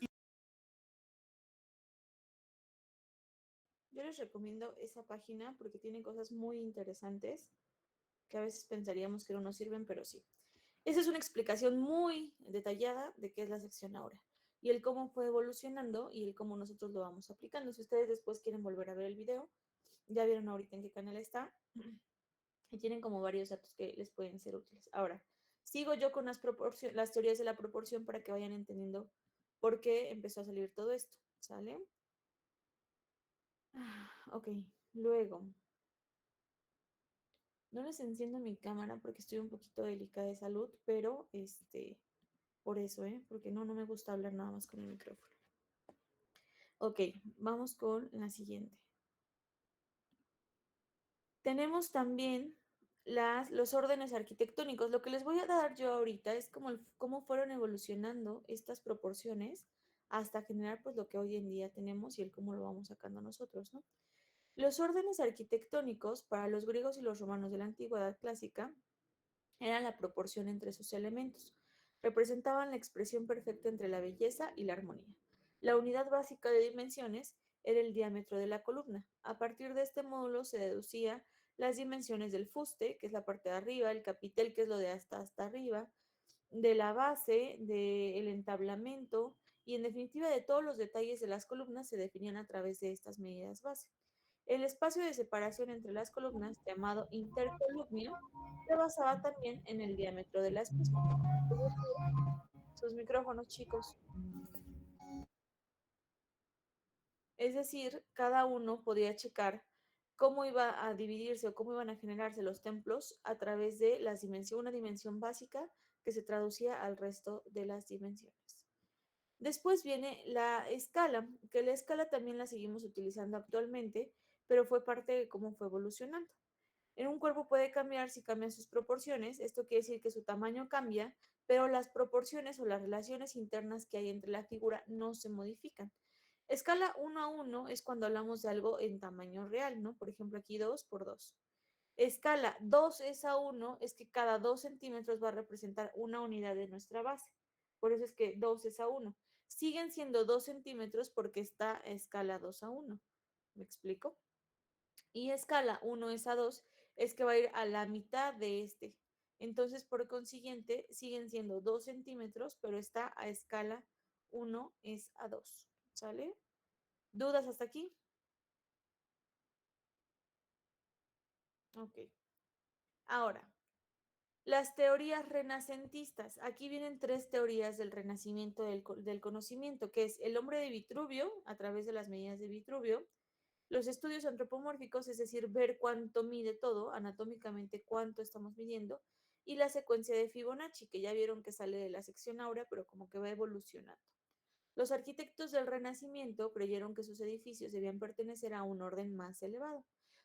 Yo les recomiendo esa página porque tiene cosas muy interesantes que a veces pensaríamos que no nos sirven, pero sí. Esa es una explicación muy detallada de qué es la sección áurea y el cómo fue evolucionando y el cómo nosotros lo vamos aplicando. Si ustedes después quieren volver a ver el video, Ya vieron ahorita en qué canal está. Y tienen como varios datos que les pueden ser útiles. Ahora, sigo yo con las teorías de la proporción para que vayan entendiendo por qué empezó a salir todo esto. ¿Sale? Ok, luego. No les enciendo mi cámara porque estoy un poquito delicada de salud, pero por eso, porque no me gusta hablar nada más con el micrófono. Ok, vamos con la siguiente. Tenemos también los órdenes arquitectónicos. Lo que les voy a dar yo ahorita es cómo fueron evolucionando estas proporciones hasta generar pues lo que hoy en día tenemos y el cómo lo vamos sacando nosotros, ¿no? Los órdenes arquitectónicos para los griegos y los romanos de la antigüedad clásica eran la proporción entre sus elementos. Representaban la expresión perfecta entre la belleza y la armonía. La unidad básica de dimensiones era el diámetro de la columna. A partir de este módulo se deducía las dimensiones del fuste, que es la parte de arriba, el capitel, que es lo de hasta arriba, de la base, del entablamento y en definitiva de todos los detalles de las columnas se definían a través de estas medidas base. El espacio de separación entre las columnas, llamado intercolumnio, se basaba también en el diámetro de las mismas. Sus micrófonos, chicos. Es decir, cada uno podía checar cómo iba a dividirse o cómo iban a generarse los templos a través de una dimensión básica que se traducía al resto de las dimensiones. Después viene la escala, que la escala también la seguimos utilizando actualmente, pero fue parte de cómo fue evolucionando. En un cuerpo puede cambiar si cambian sus proporciones, esto quiere decir que su tamaño cambia, pero las proporciones o las relaciones internas que hay entre la figura no se modifican. Escala 1 a 1 es cuando hablamos de algo en tamaño real, ¿no? Por ejemplo, aquí 2 por 2. Escala 2 es a 1 es que cada 2 centímetros va a representar una unidad de nuestra base. Por eso es que 2 es a 1. Siguen siendo 2 centímetros porque está a escala 2 a 1. ¿Me explico? Y escala 1 es a 2 es que va a ir a la mitad de este. Entonces, por consiguiente, siguen siendo 2 centímetros, pero está a escala 1 es a 2. ¿Sale? ¿Dudas hasta aquí? Ok. Ahora, las teorías renacentistas. Aquí vienen 3 teorías del renacimiento del conocimiento, que es el hombre de Vitruvio, a través de las medidas de Vitruvio, los estudios antropomórficos, es decir, ver cuánto mide todo, anatómicamente cuánto estamos midiendo, y la secuencia de Fibonacci, que ya vieron que sale de la sección áurea, pero como que va evolucionando. Los arquitectos del Renacimiento creyeron que sus edificios debían pertenecer a un orden más elevado.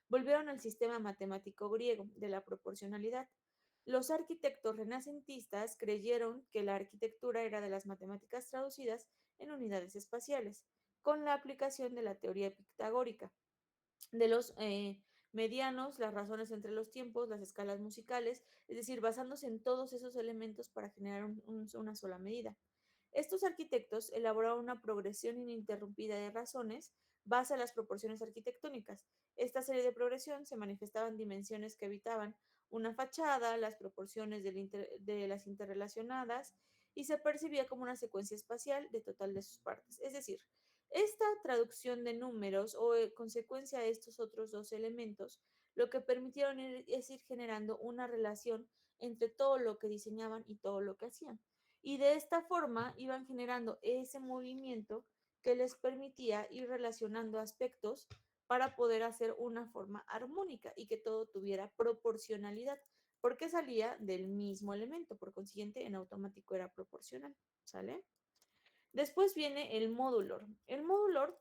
Volvieron al sistema matemático griego de la proporcionalidad. Los arquitectos renacentistas creyeron que la arquitectura era de las matemáticas traducidas en unidades espaciales, con la aplicación de la teoría pitagórica, de los medianos, las razones entre los tiempos, las escalas musicales, es decir, basándose en todos esos elementos para generar una sola medida. Estos arquitectos elaboraron una progresión ininterrumpida de razones base a las proporciones arquitectónicas. Esta serie de progresión se manifestaba en dimensiones que habitaban una fachada, las proporciones de las interrelacionadas, y se percibía como una secuencia espacial de total de sus partes. Es decir, esta traducción de números o consecuencia de estos otros dos elementos, lo que permitieron es ir generando una relación entre todo lo que diseñaban y todo lo que hacían. Y de esta forma iban generando ese movimiento que les permitía ir relacionando aspectos para poder hacer una forma armónica y que todo tuviera proporcionalidad, porque salía del mismo elemento, por consiguiente en automático era proporcional, ¿sale? Después viene el módulor. El módulor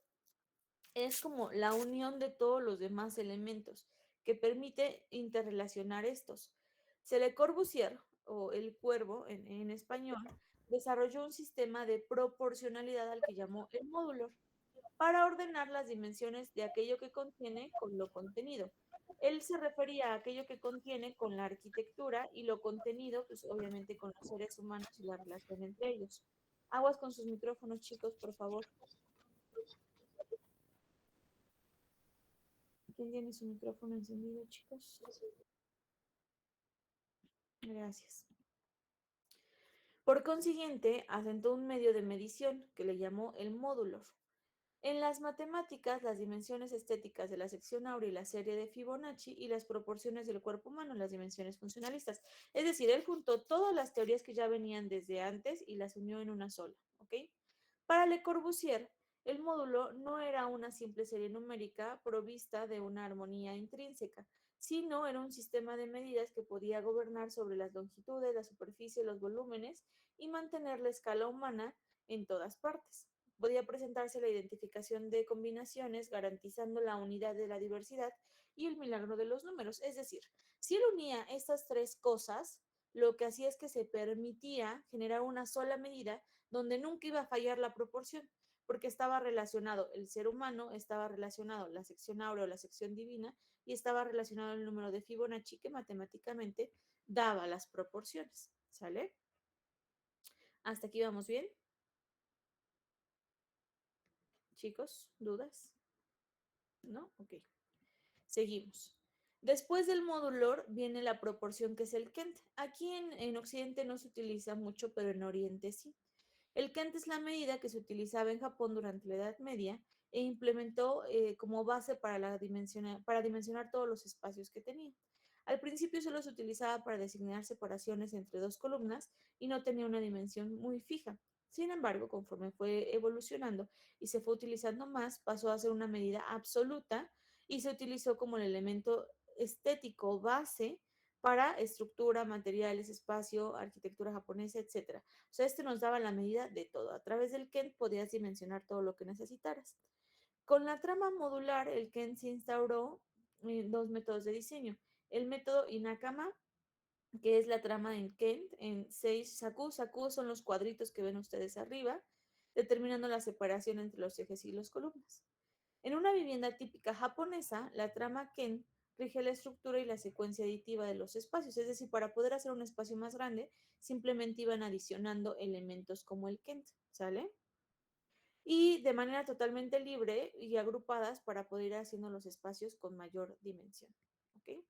es como la unión de todos los demás elementos que permite interrelacionar estos. Le Corbusier, o el cuervo en español, desarrolló un sistema de proporcionalidad al que llamó el módulo, para ordenar las dimensiones de aquello que contiene con lo contenido. Él se refería a aquello que contiene con la arquitectura y lo contenido, pues obviamente con los seres humanos y la relación entre ellos. Aguas con sus micrófonos, chicos, por favor. ¿Quién tiene su micrófono encendido, chicos? Gracias. Por consiguiente, asentó un medio de medición que le llamó el módulor. En las matemáticas, las dimensiones estéticas de la sección áurea y la serie de Fibonacci y las proporciones del cuerpo humano, las dimensiones funcionalistas. Es decir, él juntó todas las teorías que ya venían desde antes y las unió en una sola, ¿ok? Para Le Corbusier, el módulo no era una simple serie numérica provista de una armonía intrínseca, sino era un sistema de medidas que podía gobernar sobre las longitudes, la superficie, los volúmenes y mantener la escala humana en todas partes. Podía presentarse la identificación de combinaciones garantizando la unidad de la diversidad y el milagro de los números. Es decir, si él unía estas tres cosas, lo que hacía es que se permitía generar una sola medida donde nunca iba a fallar la proporción, porque estaba relacionado el ser humano, estaba relacionado la sección áurea o la sección divina y estaba relacionado el número de Fibonacci que matemáticamente daba las proporciones. ¿Sale? ¿Hasta aquí vamos bien? Chicos, ¿dudas? ¿No? Ok. Seguimos. Después del módulo viene la proporción que es el Kent. Aquí en Occidente no se utiliza mucho, pero en Oriente sí. El Kent es la medida que se utilizaba en Japón durante la Edad Media e implementó como base para dimensionar todos los espacios que tenía. Al principio solo se utilizaba para designar separaciones entre dos columnas y no tenía una dimensión muy fija. Sin embargo, conforme fue evolucionando y se fue utilizando más, pasó a ser una medida absoluta y se utilizó como el elemento estético base para estructura, materiales, espacio, arquitectura japonesa, etc. O sea, este nos daba la medida de todo. A través del Kent podías dimensionar todo lo que necesitaras. Con la trama modular, el Kent se instauró en dos métodos de diseño. El método Inakama, que es la trama en Kent, en 6 saku. Saku son los cuadritos que ven ustedes arriba, determinando la separación entre los ejes y las columnas. En una vivienda típica japonesa, la trama Kent rige la estructura y la secuencia aditiva de los espacios, es decir, para poder hacer un espacio más grande, simplemente iban adicionando elementos como el Kent, ¿sale? Y de manera totalmente libre y agrupadas para poder ir haciendo los espacios con mayor dimensión, ¿ok?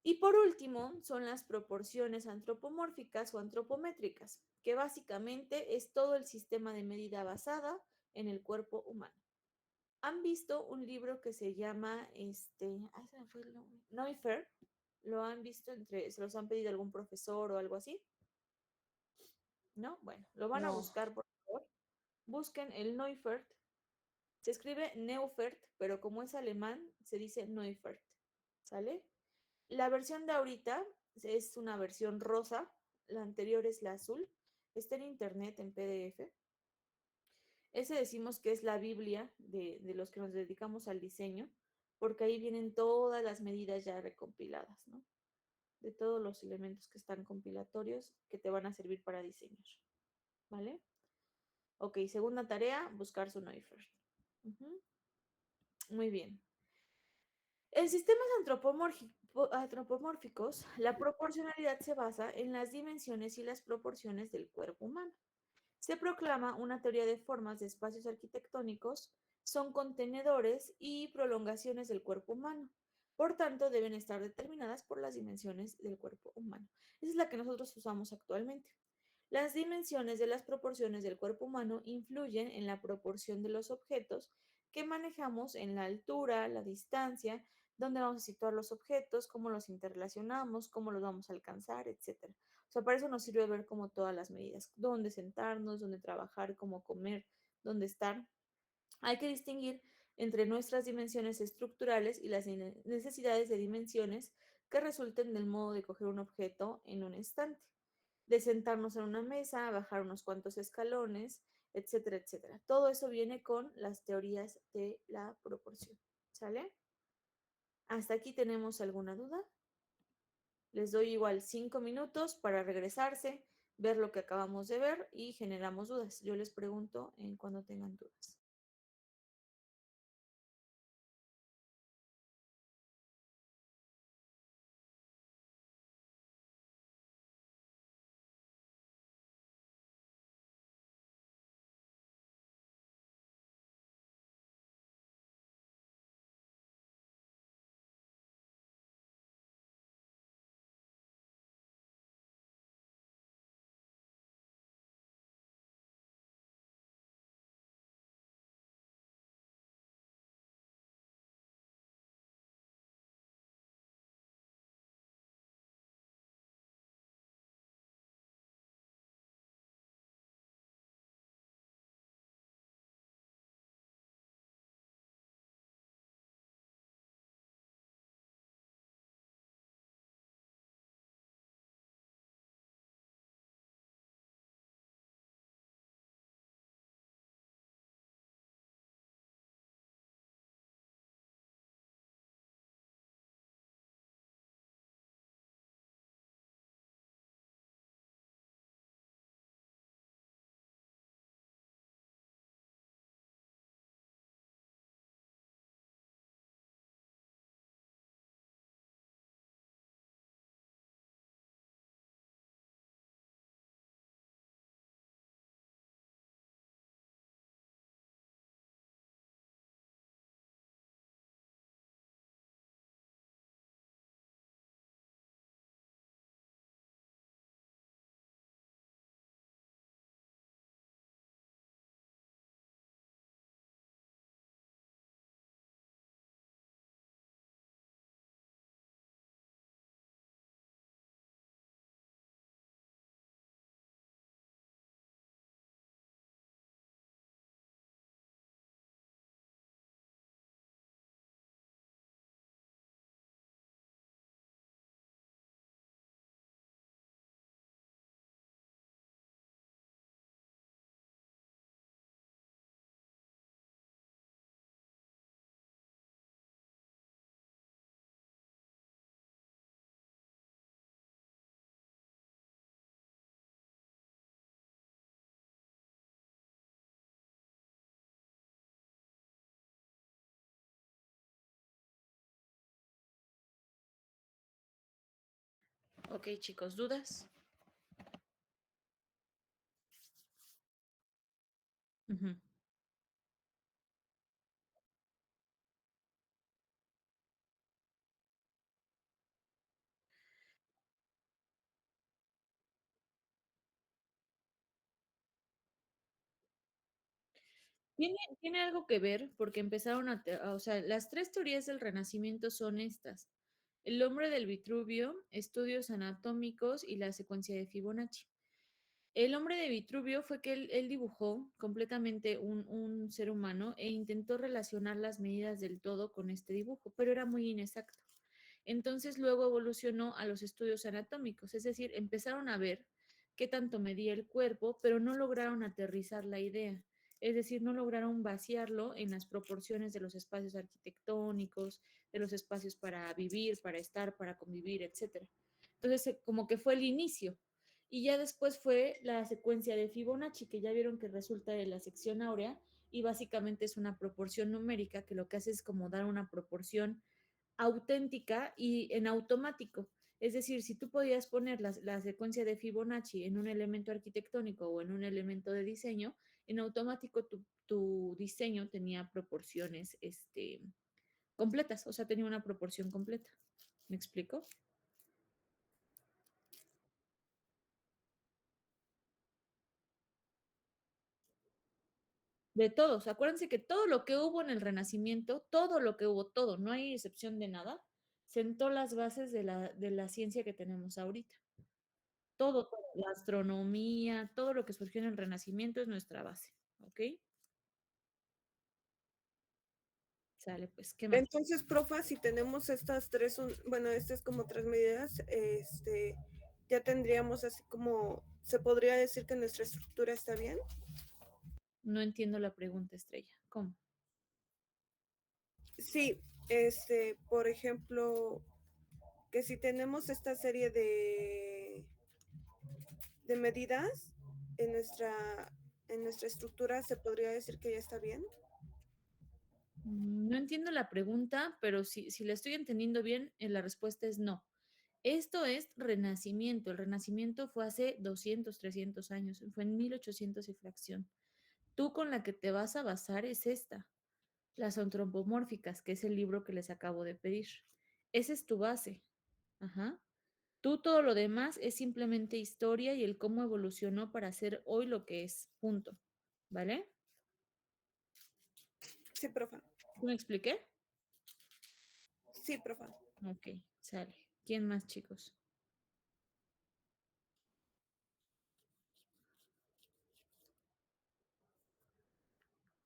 Y por último, son las proporciones antropomórficas o antropométricas, que básicamente es todo el sistema de medida basada en el cuerpo humano. ¿Han visto un libro que se llama Neufert? ¿Lo han visto se los han pedido algún profesor o algo así? ¿No? Bueno, lo van a No. buscar, por favor. Busquen el Neufert. Se escribe Neufert, pero como es alemán, se dice Neufert. ¿Sale? La versión de ahorita es una versión rosa, la anterior es la azul. Está en internet, en PDF. Ese decimos que es la Biblia de los que nos dedicamos al diseño, porque ahí vienen todas las medidas ya recompiladas, ¿no? De todos los elementos que están compilatorios que te van a servir para diseñar, ¿vale? Ok, segunda tarea, buscar su Neufert. Muy bien. En sistemas antropomórficos, la proporcionalidad se basa en las dimensiones y las proporciones del cuerpo humano. Se proclama una teoría de formas de espacios arquitectónicos, son contenedores y prolongaciones del cuerpo humano. Por tanto, deben estar determinadas por las dimensiones del cuerpo humano. Esa es la que nosotros usamos actualmente. Las dimensiones de las proporciones del cuerpo humano influyen en la proporción de los objetos que manejamos en la altura, la distancia, dónde vamos a situar los objetos, cómo los interrelacionamos, cómo los vamos a alcanzar, etc. O sea, para eso nos sirve ver como todas las medidas, dónde sentarnos, dónde trabajar, cómo comer, dónde estar. Hay que distinguir entre nuestras dimensiones estructurales y las necesidades de dimensiones que resulten del modo de coger un objeto en un instante, de sentarnos en una mesa, bajar unos cuantos escalones, etcétera, etcétera. Todo eso viene con las teorías de la proporción. ¿Sale? ¿Hasta aquí tenemos alguna duda? Les doy igual 5 minutos para regresarse, ver lo que acabamos de ver y generamos dudas. Yo les pregunto en cuando tengan dudas. Ok, chicos, ¿dudas? Ujú. Tiene algo que ver porque empezaron o sea, las tres teorías del Renacimiento son estas. El hombre del Vitruvio, estudios anatómicos y la secuencia de Fibonacci. El hombre de Vitruvio fue que él dibujó completamente un ser humano e intentó relacionar las medidas del todo con este dibujo, pero era muy inexacto. Entonces luego evolucionó a los estudios anatómicos, es decir, empezaron a ver qué tanto medía el cuerpo, pero no lograron aterrizar la idea. Es decir, no lograron vaciarlo en las proporciones de los espacios arquitectónicos, de los espacios para vivir, para estar, para convivir, etc. Entonces, como que fue el inicio. Y ya después fue la secuencia de Fibonacci, que ya vieron que resulta de la sección áurea y básicamente es una proporción numérica que lo que hace es como dar una proporción auténtica y en automático. Es decir, si tú podías poner la secuencia de Fibonacci en un elemento arquitectónico o en un elemento de diseño, en automático tu diseño tenía proporciones completas, o sea, tenía una proporción completa. ¿Me explico? De todos. Acuérdense que todo lo que hubo en el Renacimiento, todo lo que hubo, todo, no hay excepción de nada, sentó las bases de la ciencia que tenemos ahorita. Todo, la astronomía, todo lo que surgió en el Renacimiento es nuestra base, ¿ok? Sale, pues, ¿qué más? Entonces, profa, si tenemos estas tres, bueno, estas como tres medidas, ya tendríamos así como, ¿se podría decir que nuestra estructura está bien? No entiendo la pregunta, Estrella. ¿Cómo? Sí, por ejemplo, que si tenemos esta serie de medidas en nuestra estructura, ¿se podría decir que ya está bien? No entiendo la pregunta, pero si la estoy entendiendo bien, la respuesta es no. Esto es Renacimiento. El Renacimiento fue hace 200, 300 años, fue en 1800 y fracción. Tú con la que te vas a basar es esta, las antropomórficas, que es el libro que les acabo de pedir. Esa es tu base. Ajá. Tú todo lo demás es simplemente historia y el cómo evolucionó para ser hoy lo que es. Punto. ¿Vale? Sí, profa. ¿Me expliqué? Sí, profa. Ok, sale. ¿Quién más, chicos?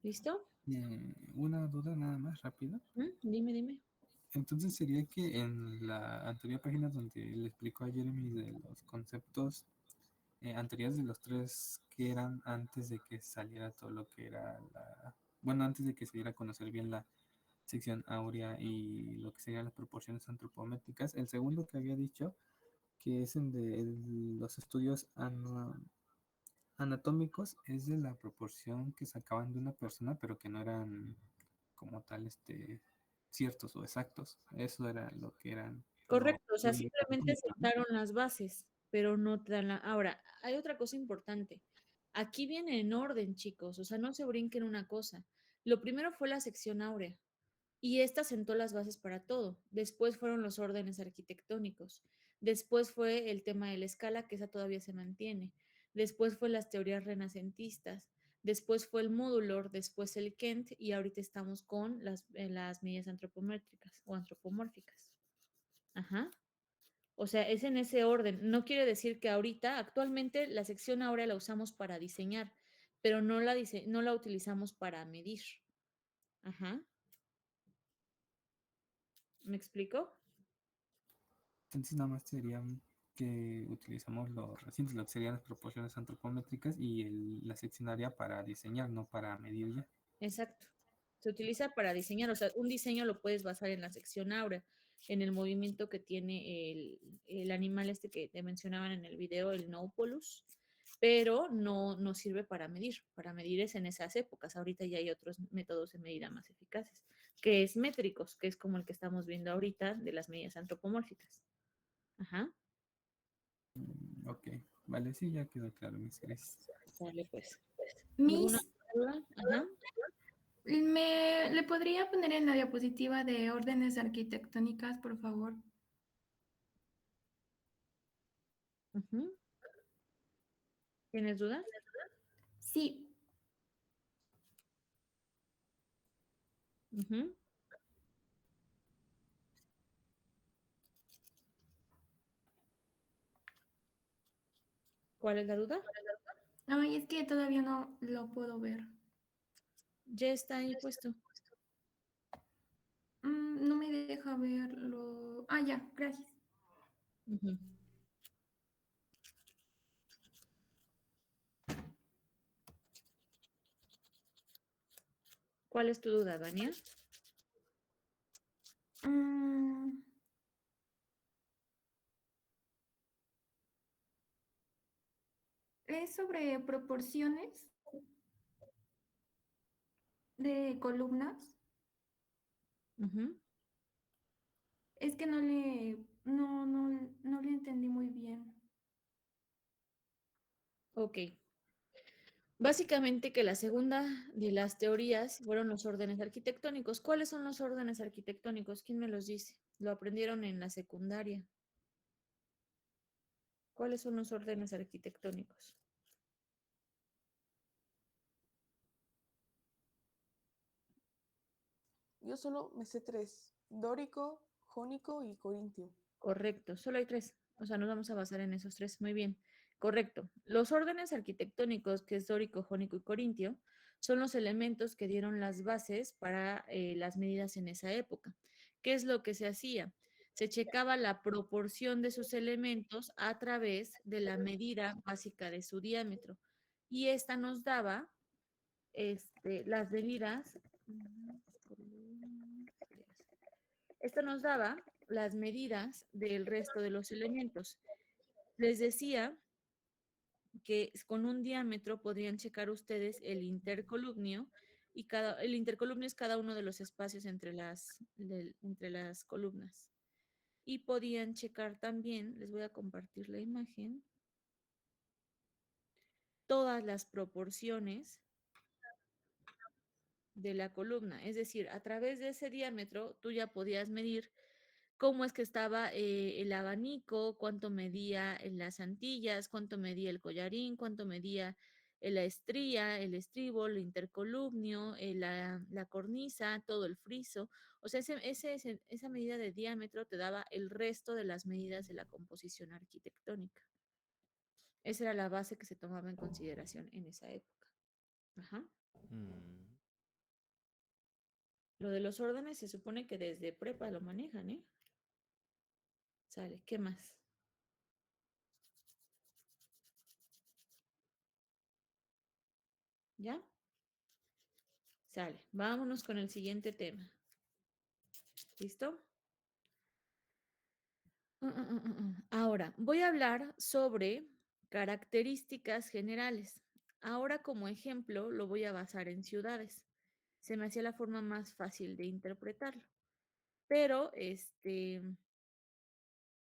¿Listo? Una duda nada más rápida. Dime, dime. Entonces sería que en la anterior página donde le explicó a Jeremy de los conceptos anteriores de los tres que eran antes de que saliera todo lo que era bueno, antes de que se diera a conocer bien la sección áurea y lo que serían las proporciones antropométricas, el segundo que había dicho, que es los estudios anatómicos, es de la proporción que sacaban de una persona, pero que no eran como tal ciertos o exactos. Eso era lo que eran Correcto, o sea, lo simplemente anatómico, ¿no? sentaron las bases, pero no te dan la... Ahora, hay otra cosa importante. Aquí viene en orden, chicos, o sea, no se brinquen una cosa. Lo primero fue la sección áurea y esta sentó las bases para todo. Después fueron los órdenes arquitectónicos. Después fue el tema de la escala, que esa todavía se mantiene. Después fue las teorías renacentistas. Después fue el módulo, después el Kent y ahorita estamos con las medidas antropométricas o antropomórficas. Ajá. O sea, es en ese orden. No quiere decir que ahorita, actualmente, la sección ahora la usamos para diseñar, pero no la utilizamos para medir. Ajá. ¿Me explico? Entonces nada más sería que utilizamos los recientes, lo que serían las proporciones antropométricas y la seccionaria para diseñar, no para medir ya. Exacto. Se utiliza para diseñar, o sea, un diseño lo puedes basar en la sección áurea, en el movimiento que tiene el animal este que te mencionaban en el video, el Noupolus, pero no sirve para medir. Para medir es en esas épocas. Ahorita ya hay otros métodos de medida más eficaces, que es métricos, que es como el que estamos viendo ahorita de las medidas antropomórficas. Ajá. Ok, vale, sí, ya quedó claro, mis gracias. Sale, pues. Miss, ¿Alguna duda? Ajá. ¿le podría poner en la diapositiva de órdenes arquitectónicas, por favor? Ujú. ¿Tienes dudas? Sí. Ujú. ¿Cuál es la duda? Ay, es que todavía no lo puedo ver. Ya está ahí puesto. No me deja verlo. Ah, ya, gracias. Ujú. ¿Cuál es tu duda, Dania? Mm, es sobre proporciones de columnas. Ujú. Es que no le entendí muy bien. Ok. Básicamente que la segunda de las teorías fueron los órdenes arquitectónicos. ¿Cuáles son los órdenes arquitectónicos? ¿Quién me los dice? Lo aprendieron en la secundaria. ¿Cuáles son los órdenes arquitectónicos? Yo solo me sé 3: dórico, jónico y corintio. Correcto, solo hay 3. O sea, nos vamos a basar en esos 3. Muy bien. Correcto. Los órdenes arquitectónicos, que es dórico, jónico y corintio, son los elementos que dieron las bases para las medidas en esa época. ¿Qué es lo que se hacía? Se checaba la proporción de sus elementos a través de la medida básica de su diámetro. Y esta nos daba las medidas. Esto nos daba las medidas del resto de los elementos. Les decía que con un diámetro podrían checar ustedes el intercolumnio y el intercolumnio es cada uno de los espacios entre las columnas. Y podían checar también, les voy a compartir la imagen, todas las proporciones de la columna. Es decir, a través de ese diámetro tú ya podías medir cómo es que estaba el abanico, cuánto medía en las antillas, cuánto medía el collarín, cuánto medía la estría, el estribo, el intercolumnio, la cornisa, todo el friso. O sea, esa medida de diámetro te daba el resto de las medidas de la composición arquitectónica. Esa era la base que se tomaba en consideración en esa época. Ajá. Lo de los órdenes se supone que desde prepa lo manejan, ¿eh? Sale, ¿qué más? ¿Ya? Sale, vámonos con el siguiente tema. ¿Listo? Ahora, voy a hablar sobre características generales. Ahora, como ejemplo, lo voy a basar en ciudades. Se me hacía la forma más fácil de interpretarlo. Pero,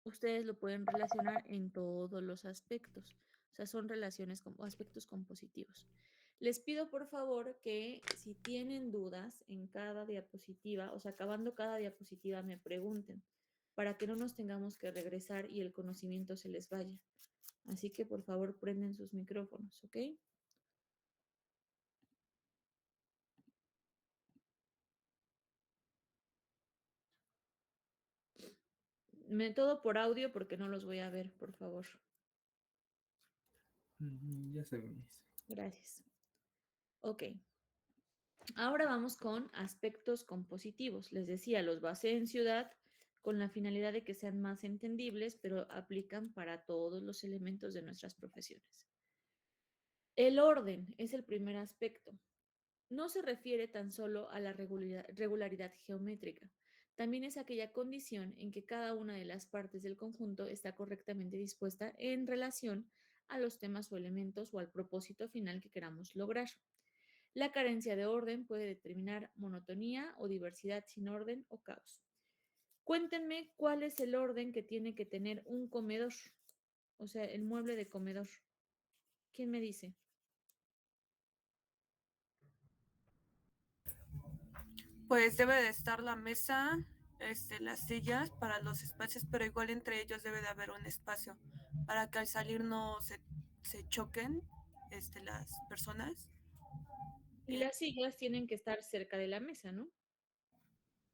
ustedes lo pueden relacionar en todos los aspectos. O sea, son relaciones como aspectos compositivos. Les pido por favor que si tienen dudas en cada diapositiva, o sea, acabando cada diapositiva, me pregunten para que no nos tengamos que regresar y el conocimiento se les vaya. Así que por favor prenden sus micrófonos, ¿ok? Todo por audio porque no los voy a ver, por favor. Ya se ve. Gracias. Ok. Ahora vamos con aspectos compositivos. Les decía, los basé en ciudad con la finalidad de que sean más entendibles, pero aplican para todos los elementos de nuestras profesiones. El orden es el primer aspecto. No se refiere tan solo a la regularidad geométrica. También es aquella condición en que cada una de las partes del conjunto está correctamente dispuesta en relación a los temas o elementos o al propósito final que queramos lograr. La carencia de orden puede determinar monotonía o diversidad sin orden o caos. Cuéntenme cuál es el orden que tiene que tener un comedor. O sea, el mueble de comedor. ¿Quién me dice? Pues debe de estar la mesa, las sillas para los espacios, pero igual entre ellos debe de haber un espacio para que al salir no se choquen las personas. Y las sillas tienen que estar cerca de la mesa, ¿no?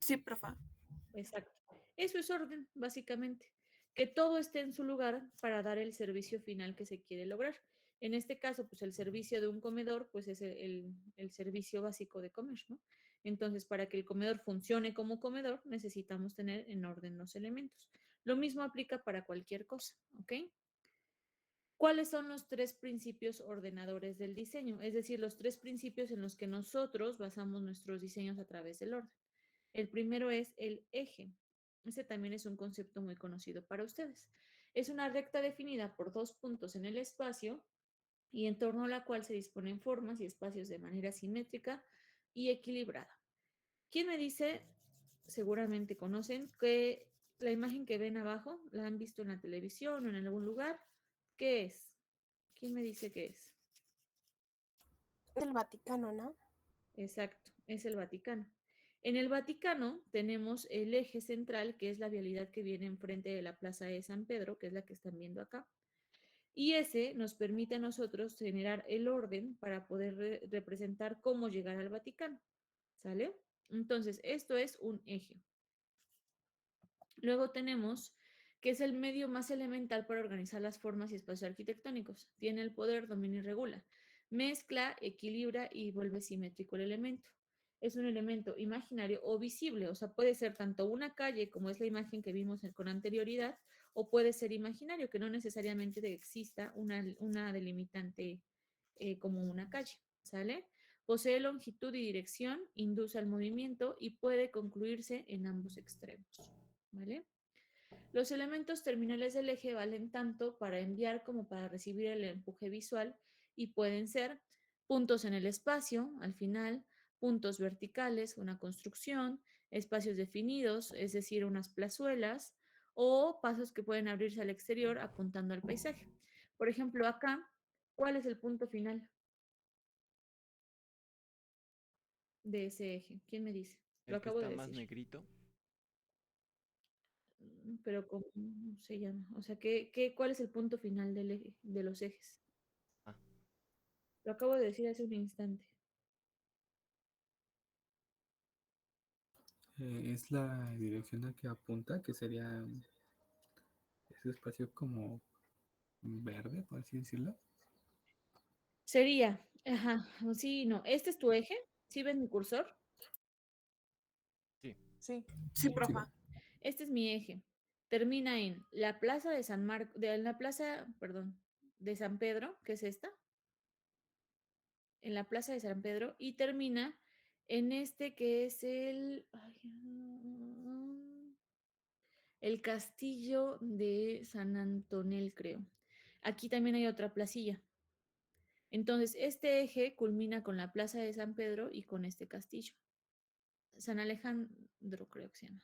Sí, profa. Exacto. Eso es orden, básicamente. Que todo esté en su lugar para dar el servicio final que se quiere lograr. En este caso, pues el servicio de un comedor, pues es el servicio básico de comer, ¿no? Entonces, para que el comedor funcione como comedor, necesitamos tener en orden los elementos. Lo mismo aplica para cualquier cosa, ¿ok? ¿Cuáles son los tres principios ordenadores del diseño? Es decir, los tres principios en los que nosotros basamos nuestros diseños a través del orden. El primero es el eje. Este también es un concepto muy conocido para ustedes. Es una recta definida por dos puntos en el espacio y en torno a la cual se disponen formas y espacios de manera simétrica y equilibrada. ¿Quién me dice? Seguramente conocen que la imagen que ven abajo la han visto en la televisión o en algún lugar. ¿Qué es? ¿Quién me dice qué es? El Vaticano, ¿no? Exacto, es el Vaticano. En el Vaticano tenemos el eje central, que es la vialidad que viene enfrente de la Plaza de San Pedro, que es la que están viendo acá. Y ese nos permite a nosotros generar el orden para poder representar cómo llegar al Vaticano. ¿Sale? Entonces, esto es un eje. Luego tenemos que es el medio más elemental para organizar las formas y espacios arquitectónicos. Tiene el poder, domina y regula. Mezcla, equilibra y vuelve simétrico el elemento. Es un elemento imaginario o visible, o sea, puede ser tanto una calle, como es la imagen que vimos con anterioridad, o puede ser imaginario, que no necesariamente exista una delimitante como una calle, ¿sale? Posee longitud y dirección, induce al movimiento y puede concluirse en ambos extremos, ¿vale? Los elementos terminales del eje valen tanto para enviar como para recibir el empuje visual y pueden ser puntos en el espacio, al final, puntos verticales, una construcción, espacios definidos, es decir, unas plazuelas, o pasos que pueden abrirse al exterior apuntando al paisaje. Por ejemplo, acá, ¿cuál es el punto final de ese eje? ¿Quién me dice? Lo El que acabo de está más decir. negrito. Pero ¿cómo se llama? O sea, ¿cuál es el punto final del eje, de los ejes? Ah. Lo acabo de decir hace un instante. Es la dirección a que apunta, que sería ese espacio como verde, por así decirlo. Sería, ajá, sí, no. ¿Este es tu eje? ¿Sí ven mi cursor? Sí. Sí. Sí, profa. Este es mi eje. Termina en la plaza de San Marco, de la plaza, perdón, de San Pedro, que es esta. En la plaza de San Pedro y termina en este que es el castillo de San Antonel, creo. Aquí también hay otra placilla. Entonces, este eje culmina con la plaza de San Pedro y con este castillo. San Alejandro, creo que se llama.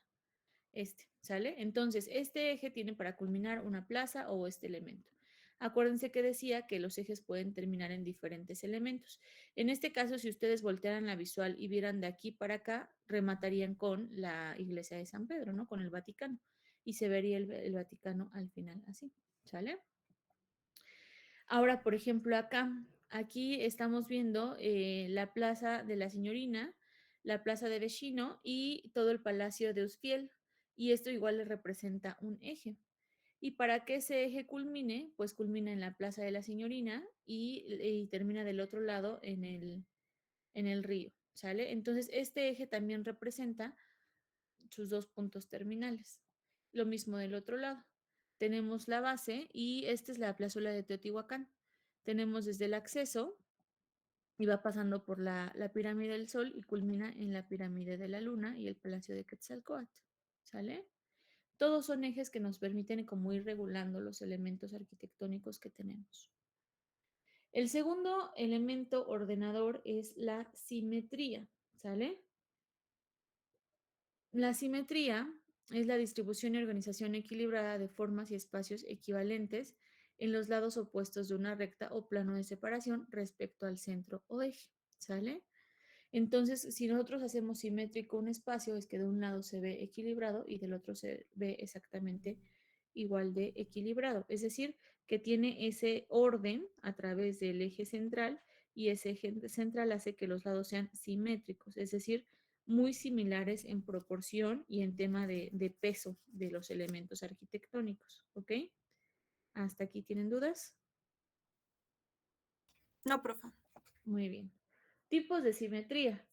¿Sale? Entonces, este eje tiene para culminar una plaza o este elemento. Acuérdense que decía que los ejes pueden terminar en diferentes elementos. En este caso, si ustedes voltearan la visual y vieran de aquí para acá, rematarían con la iglesia de San Pedro, ¿no? Con el Vaticano. Y se vería el Vaticano al final, así. ¿Sale? Ahora, por ejemplo, aquí estamos viendo la Plaza de la Signorina, la Plaza de Vecino y todo el Palacio de Uspiel. Y esto igual le representa un eje. Y para que ese eje culmine, pues culmina en la Plaza de la Signorina y termina del otro lado en el río, ¿sale? Entonces, este eje también representa sus dos puntos terminales. Lo mismo del otro lado. Tenemos la base y esta es la plazuela de Teotihuacán. Tenemos desde el acceso y va pasando por la pirámide del Sol y culmina en la pirámide de la Luna y el Palacio de Quetzalcóatl. ¿Sale? Todos son ejes que nos permiten como ir regulando los elementos arquitectónicos que tenemos. El segundo elemento ordenador es la simetría, ¿sale? La simetría es la distribución y organización equilibrada de formas y espacios equivalentes en los lados opuestos de una recta o plano de separación respecto al centro o eje, ¿sale? Entonces, si nosotros hacemos simétrico un espacio, es que de un lado se ve equilibrado y del otro se ve exactamente igual de equilibrado. Es decir, que tiene ese orden a través del eje central y ese eje central hace que los lados sean simétricos, es decir, muy similares en proporción y en tema de peso de los elementos arquitectónicos. ¿Ok? ¿Hasta aquí tienen dudas? No, profe. Muy bien. Tipos de simetría.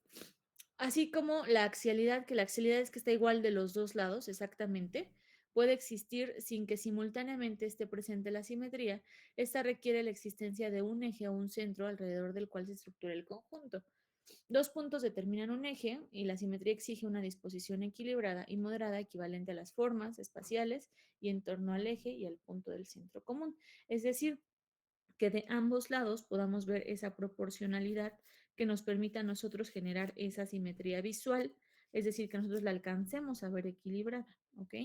Así como la axialidad, que la axialidad es que está igual de los dos lados, exactamente, puede existir sin que simultáneamente esté presente la simetría. Esta requiere la existencia de un eje o un centro alrededor del cual se estructura el conjunto. Dos puntos determinan un eje y la simetría exige una disposición equilibrada y moderada equivalente a las formas espaciales y en torno al eje y al punto del centro común. Es decir, que de ambos lados podamos ver esa proporcionalidad que nos permita a nosotros generar esa simetría visual, es decir, que nosotros la alcancemos a ver equilibrada, ¿ok?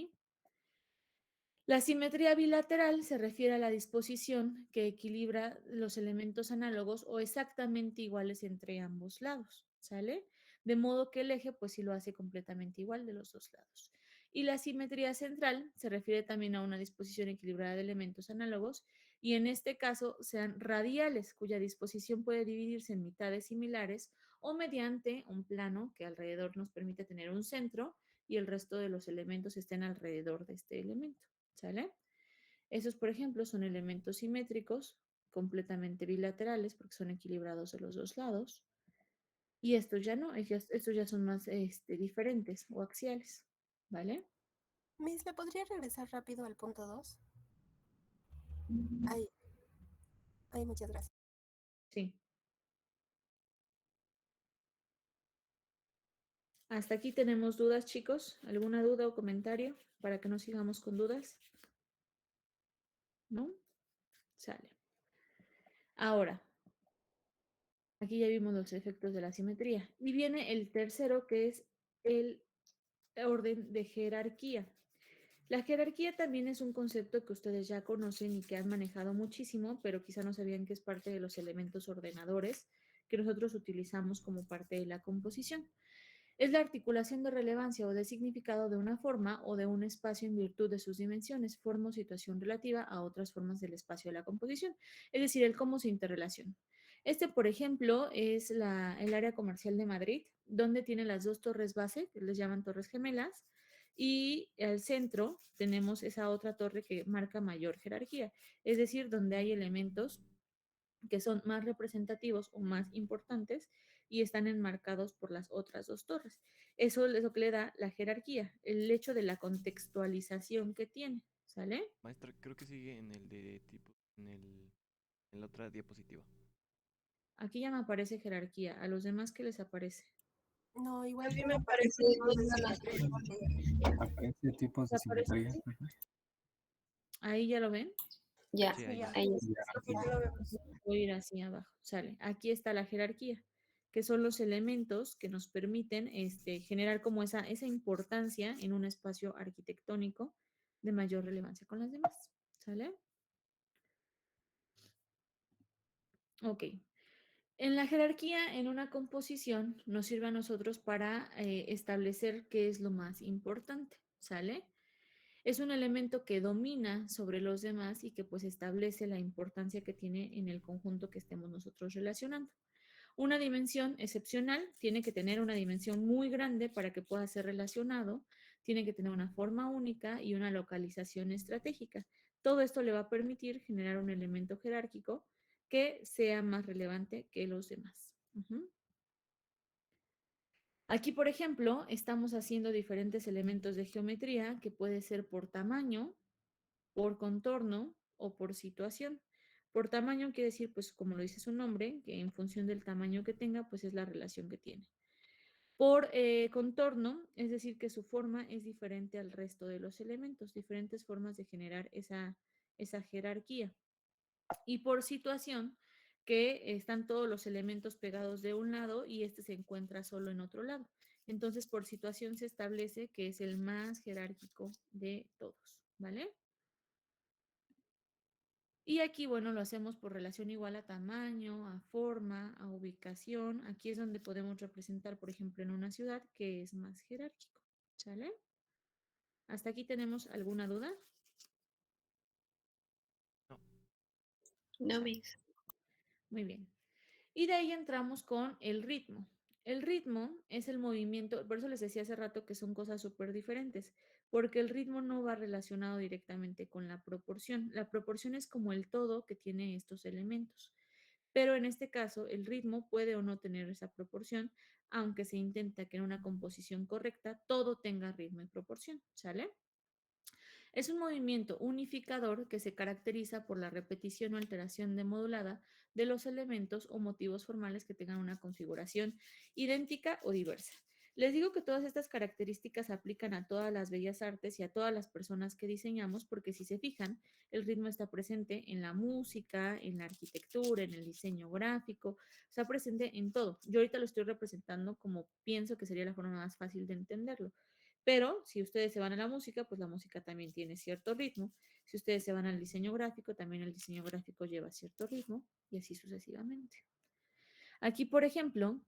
La simetría bilateral se refiere a la disposición que equilibra los elementos análogos o exactamente iguales entre ambos lados, ¿sale? De modo que el eje pues sí lo hace completamente igual de los dos lados. Y la simetría central se refiere también a una disposición equilibrada de elementos análogos y en este caso sean radiales, cuya disposición puede dividirse en mitades similares o mediante un plano que alrededor nos permite tener un centro y el resto de los elementos estén alrededor de este elemento. ¿Sale? Esos, por ejemplo, son elementos simétricos, completamente bilaterales, porque son equilibrados de los dos lados. Y estos ya no, estos ya son más diferentes o axiales. ¿Vale? Miss, ¿me podría regresar rápido al punto 2? Ay, muchas gracias. Sí. Hasta aquí tenemos dudas, chicos. ¿Alguna duda o comentario para que no sigamos con dudas? ¿No? Sale. Ahora, aquí ya vimos los efectos de la simetría. Y viene el tercero, que es el orden de jerarquía. La jerarquía también es un concepto que ustedes ya conocen y que han manejado muchísimo, pero quizá no sabían que es parte de los elementos ordenadores que nosotros utilizamos como parte de la composición. Es la articulación de relevancia o de significado de una forma o de un espacio en virtud de sus dimensiones, forma o situación relativa a otras formas del espacio de la composición, es decir, el cómo se interrelaciona. Este, por ejemplo, es el área comercial de Madrid, donde tiene las dos torres base, que les llaman torres gemelas, y al centro tenemos esa otra torre que marca mayor jerarquía, es decir, donde hay elementos que son más representativos o más importantes y están enmarcados por las otras dos torres. Eso es lo que le da la jerarquía, el hecho de la contextualización que tiene, ¿sale? Maestra, creo que sigue en el de tipo, en la otra diapositiva. Aquí ya me aparece jerarquía, a los demás, ¿qué les aparece? No, igual A mí que me me parece Aparece tipos de ¿Les aparece simetría. así? Ujú. Ahí ya lo ven. Ya, Sí, ahí ya. está. ahí. Voy a ir así abajo, sale. Aquí está la jerarquía, que son los elementos que nos permiten generar como esa importancia en un espacio arquitectónico de mayor relevancia con las demás, ¿sale? Ok. En la jerarquía, en una composición, nos sirve a nosotros para establecer qué es lo más importante, ¿sale? Es un elemento que domina sobre los demás y que pues establece la importancia que tiene en el conjunto que estemos nosotros relacionando. Una dimensión excepcional tiene que tener una dimensión muy grande para que pueda ser relacionado, tiene que tener una forma única y una localización estratégica. Todo esto le va a permitir generar un elemento jerárquico que sea más relevante que los demás. Aquí, por ejemplo, estamos haciendo diferentes elementos de geometría que puede ser por tamaño, por contorno o por situación. Por tamaño quiere decir, pues como lo dice su nombre, que en función del tamaño que tenga, pues es la relación que tiene. Por contorno, es decir, que su forma es diferente al resto de los elementos, diferentes formas de generar esa jerarquía. Y por situación, que están todos los elementos pegados de un lado y este se encuentra solo en otro lado. Entonces, por situación se establece que es el más jerárquico de todos, ¿vale? Y aquí, bueno, lo hacemos por relación igual a tamaño, a forma, a ubicación. Aquí es donde podemos representar, por ejemplo, en una ciudad que es más jerárquico. ¿Sale? ¿Hasta aquí tenemos alguna duda? No, Miss. Muy bien. Y de ahí entramos con el ritmo. El ritmo es el movimiento, por eso les decía hace rato que son cosas súper diferentes, porque el ritmo no va relacionado directamente con la proporción. La proporción es como el todo que tiene estos elementos. Pero en este caso, el ritmo puede o no tener esa proporción, aunque se intenta que en una composición correcta todo tenga ritmo y proporción, ¿sale? Es un movimiento unificador que se caracteriza por la repetición o alteración demodulada de los elementos o motivos formales que tengan una configuración idéntica o diversa. Les digo que todas estas características aplican a todas las bellas artes y a todas las personas que diseñamos, porque si se fijan, el ritmo está presente en la música, en la arquitectura, en el diseño gráfico, está presente en todo. Yo ahorita lo estoy representando como pienso que sería la forma más fácil de entenderlo. Pero si ustedes se van a la música, pues la música también tiene cierto ritmo. Si ustedes se van al diseño gráfico, también el diseño gráfico lleva cierto ritmo y así sucesivamente. Aquí, por ejemplo,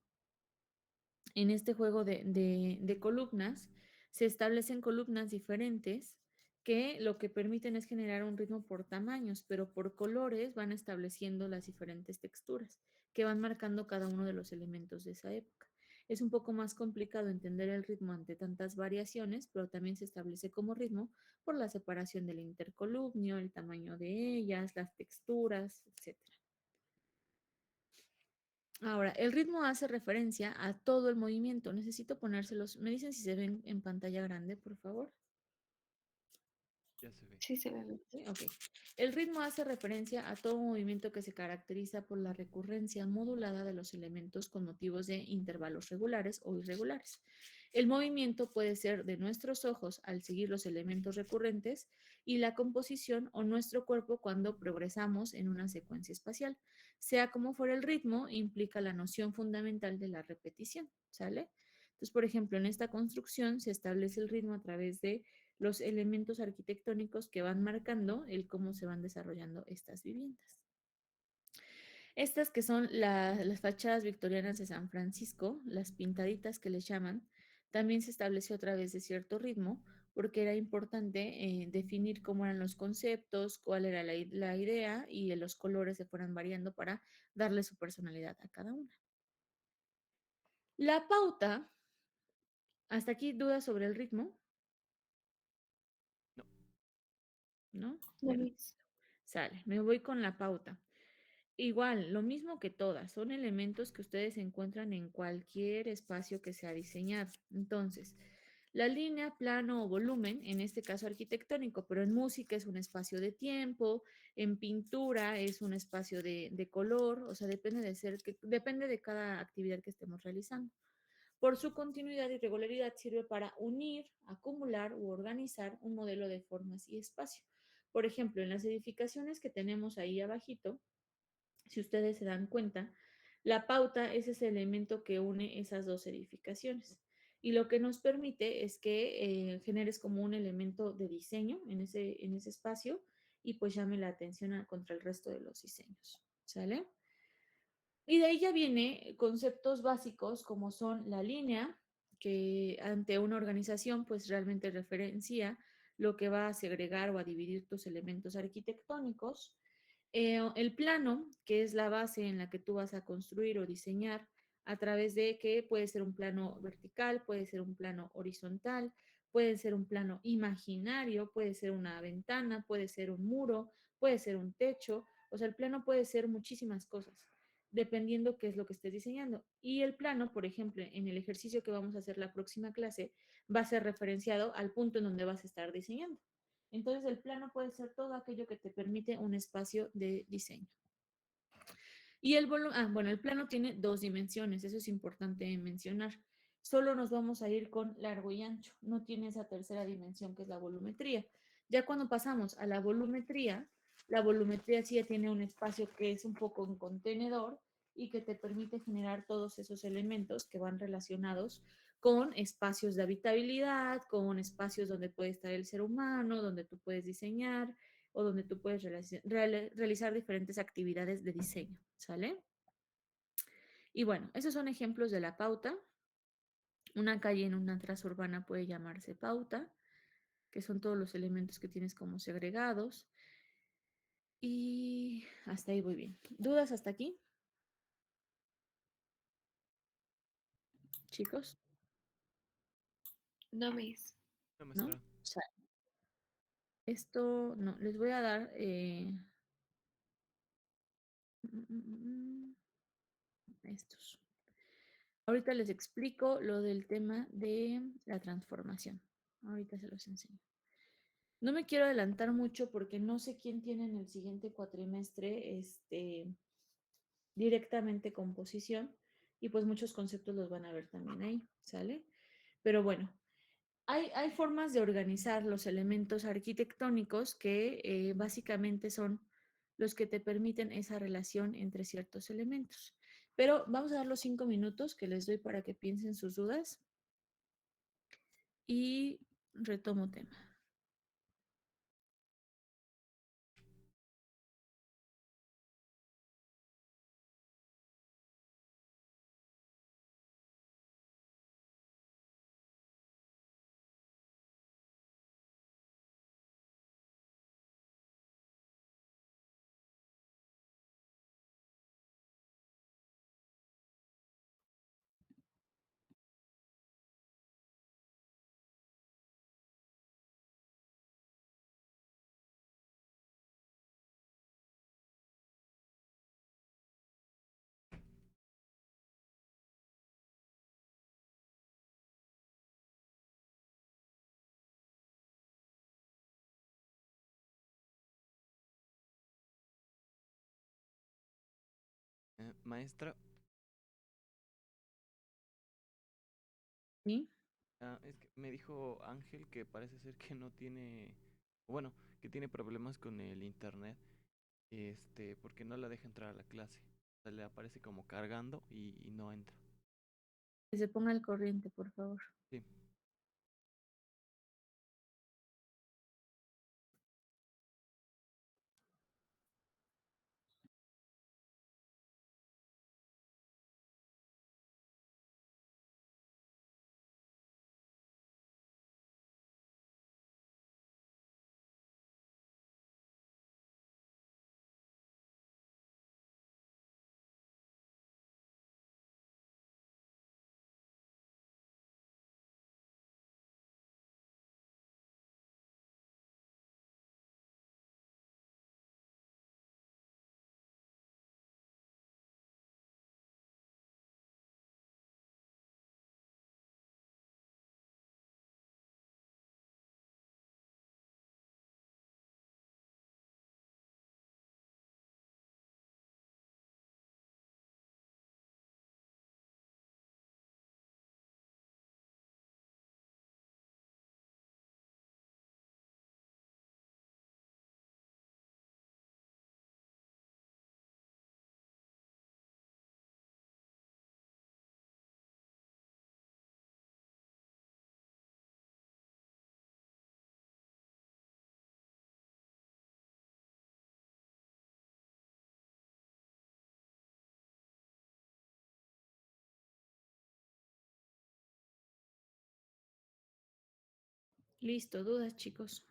en este juego de columnas, se establecen columnas diferentes que lo que permiten es generar un ritmo por tamaños, pero por colores van estableciendo las diferentes texturas que van marcando cada uno de los elementos de esa época. Es un poco más complicado entender el ritmo ante tantas variaciones, pero también se establece como ritmo por la separación del intercolumnio, el tamaño de ellas, las texturas, etc. Ahora, el ritmo hace referencia a todo el movimiento. Necesito ponérselos. Me dicen si se ven en pantalla grande, por favor. Ya se ve. Sí, se ve. ¿Sí? Ok. El ritmo hace referencia a todo movimiento que se caracteriza por la recurrencia modulada de los elementos con motivos de intervalos regulares o irregulares. El movimiento puede ser de nuestros ojos al seguir los elementos recurrentes y la composición o nuestro cuerpo cuando progresamos en una secuencia espacial. Sea como fuera el ritmo, implica la noción fundamental de la repetición, ¿sale? Entonces, por ejemplo, en esta construcción se establece el ritmo a través de los elementos arquitectónicos que van marcando el cómo se van desarrollando estas viviendas. Estas que son las fachadas victorianas de San Francisco, las pintaditas que les llaman, también se estableció a través de cierto ritmo, porque era importante definir cómo eran los conceptos, cuál era la idea y los colores se fueran variando para darle su personalidad a cada una. La pauta, hasta aquí dudas sobre el ritmo. ¿No? No, Bueno, Miss. sale, me voy con la pauta. Igual, lo mismo que todas, son elementos que ustedes encuentran en cualquier espacio que sea diseñado. Entonces, la línea, plano o volumen, en este caso arquitectónico, pero en música es un espacio de tiempo, en pintura es un espacio de color, o sea, depende de cada actividad que estemos realizando. Por su continuidad y regularidad sirve para unir, acumular u organizar un modelo de formas y espacio. Por ejemplo, en las edificaciones que tenemos ahí abajito, si ustedes se dan cuenta, la pauta es ese elemento que une esas dos edificaciones. Y lo que nos permite es que generes como un elemento de diseño en ese espacio y pues llame la atención contra el resto de los diseños. ¿Sale? Y de ahí ya viene conceptos básicos como son la línea, que ante una organización pues realmente referencia lo que va a segregar o a dividir tus elementos arquitectónicos. El plano, que es la base en la que tú vas a construir o diseñar a través de que puede ser un plano vertical, puede ser un plano horizontal, puede ser un plano imaginario, puede ser una ventana, puede ser un muro, puede ser un techo. O sea, el plano puede ser muchísimas cosas, dependiendo qué es lo que estés diseñando. Y el plano, por ejemplo, en el ejercicio que vamos a hacer la próxima clase, va a ser referenciado al punto en donde vas a estar diseñando. Entonces, el plano puede ser todo aquello que te permite un espacio de diseño. Y el volumen, bueno, el plano tiene dos dimensiones, eso es importante mencionar. Solo nos vamos a ir con largo y ancho, no tiene esa tercera dimensión que es la volumetría. Ya cuando pasamos a la volumetría sí ya tiene un espacio que es un poco un contenedor y que te permite generar todos esos elementos que van relacionados con espacios de habitabilidad, con espacios donde puede estar el ser humano, donde tú puedes diseñar, o donde tú puedes realizar diferentes actividades de diseño, ¿sale? Y bueno, esos son ejemplos de la pauta. Una calle en una traza urbana puede llamarse pauta, que son todos los elementos que tienes como segregados. Y hasta ahí voy bien. ¿Dudas hasta aquí? Chicos, No, Miss. No, ¿no? maestra. O sea, esto no, les voy a dar estos. Ahorita les explico lo del tema de la transformación. Ahorita se los enseño. No me quiero adelantar mucho porque no sé quién tiene en el siguiente cuatrimestre directamente composición y pues muchos conceptos los van a ver también ahí, ¿sale? Pero bueno, hay formas de organizar los elementos arquitectónicos que básicamente son los que te permiten esa relación entre ciertos elementos. Pero vamos a dar los 5 minutos que les doy para que piensen sus dudas y retomo tema. Maestra, ¿Sí? es que me dijo Ángel que parece ser que no tiene, bueno, que tiene problemas con el internet, porque no la deja entrar a la clase. O sea, le aparece como cargando y no entra. Que se ponga al corriente, por favor. Sí. Listo, dudas, chicos.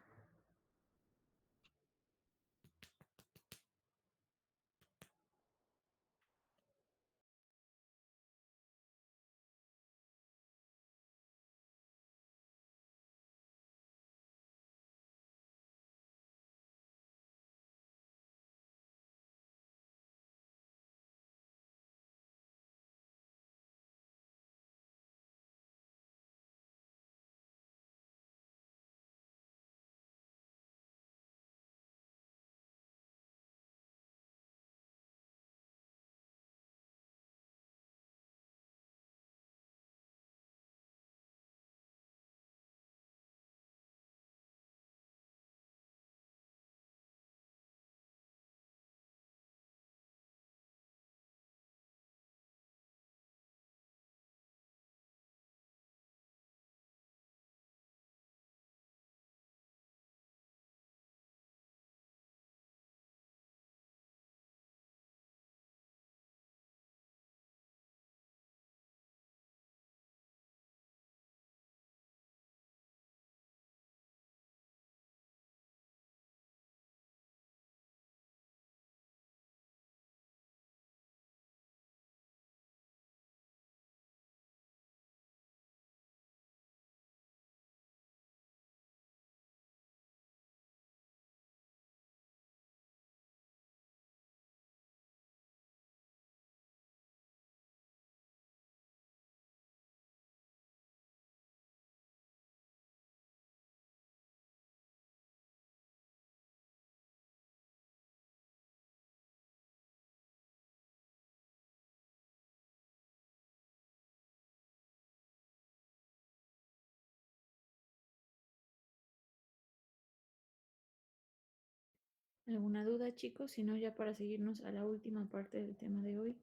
¿Alguna duda, chicos? Si no, ya para seguirnos a la última parte del tema de hoy.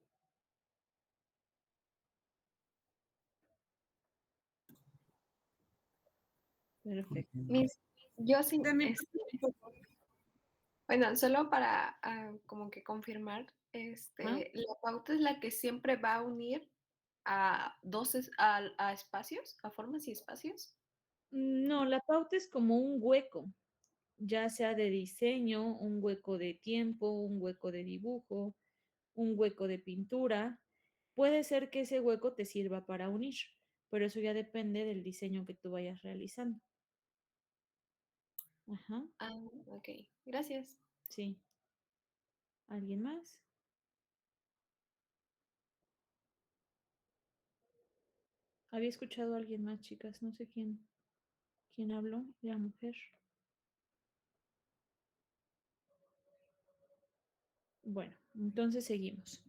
Perfecto. Miss, yo sí, De mi bueno, solo para como que confirmar, la pauta es la que siempre va a unir a a espacios, a formas y espacios. No, la pauta es como un hueco, ya sea de diseño, un hueco de tiempo, un hueco de dibujo, un hueco de pintura. Puede ser que ese hueco te sirva para unir, pero eso ya depende del diseño que tú vayas realizando. Ajá, Ah, ok, gracias. sí. ¿Alguien más? Había escuchado a alguien más, chicas. No sé quién habló, la mujer. Bueno, entonces seguimos.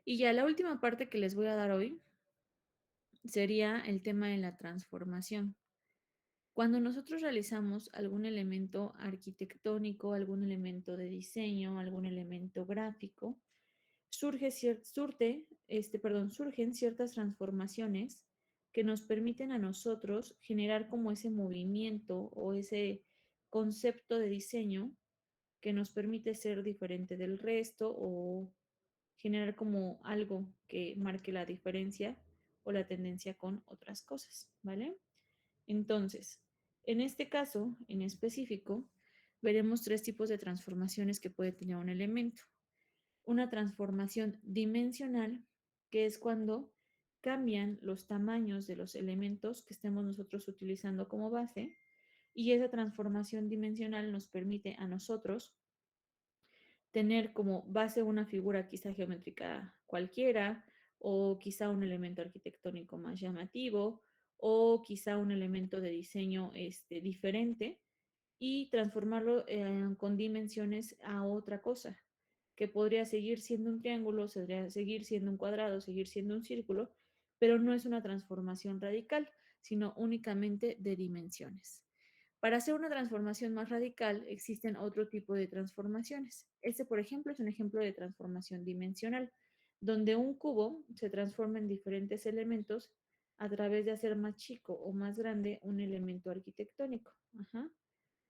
Y ya la última parte que les voy a dar hoy sería el tema de la transformación. Cuando nosotros realizamos algún elemento arquitectónico, algún elemento de diseño, algún elemento gráfico, surgen ciertas transformaciones que nos permiten a nosotros generar como ese movimiento o ese concepto de diseño que nos permite ser diferente del resto o generar como algo que marque la diferencia o la tendencia con otras cosas, ¿vale? Entonces, en este caso, en específico, veremos tres tipos de transformaciones que puede tener un elemento. Una transformación dimensional, que es cuando cambian los tamaños de los elementos que estemos nosotros utilizando como base, y esa transformación dimensional nos permite a nosotros tener como base una figura quizá geométrica cualquiera, o quizá un elemento arquitectónico más llamativo, o quizá un elemento de diseño diferente, y transformarlo con dimensiones a otra cosa, que podría seguir siendo un triángulo, seguir siendo un cuadrado, seguir siendo un círculo, pero no es una transformación radical, sino únicamente de dimensiones. Para hacer una transformación más radical existen otro tipo de transformaciones. Este, por ejemplo, es un ejemplo de transformación dimensional, donde un cubo se transforma en diferentes elementos a través de hacer más chico o más grande un elemento arquitectónico. Ajá.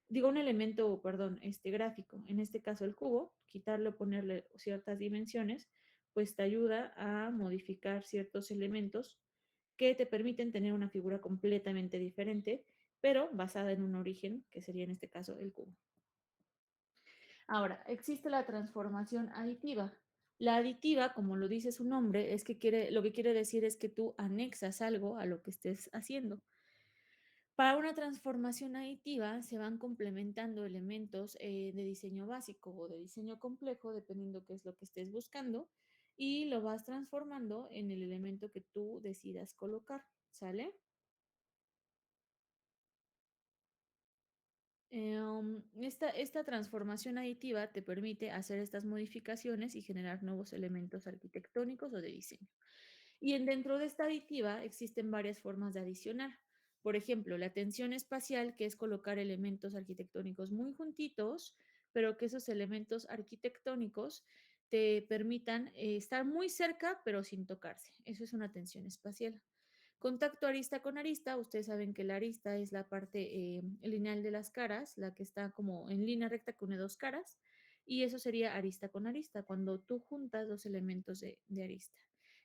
Digo un elemento, perdón, gráfico. En este caso el cubo, quitarle o ponerle ciertas dimensiones, pues te ayuda a modificar ciertos elementos que te permiten tener una figura completamente diferente, pero basada en un origen, que sería en este caso el cubo. Ahora, existe la transformación aditiva. La aditiva, como lo dice su nombre, es que lo que quiere decir es que tú anexas algo a lo que estés haciendo. Para una transformación aditiva se van complementando elementos de diseño básico o de diseño complejo, dependiendo qué es lo que estés buscando, y lo vas transformando en el elemento que tú decidas colocar, ¿sale? Esta transformación aditiva te permite hacer estas modificaciones y generar nuevos elementos arquitectónicos o de diseño. Y dentro de esta aditiva existen varias formas de adicionar. Por ejemplo, la tensión espacial, que es colocar elementos arquitectónicos muy juntitos, pero que esos elementos arquitectónicos te permitan estar muy cerca, pero sin tocarse. Eso es una tensión espacial. Contacto arista con arista, ustedes saben que la arista es la parte lineal de las caras, la que está como en línea recta que une dos caras, y eso sería arista con arista, cuando tú juntas dos elementos de arista.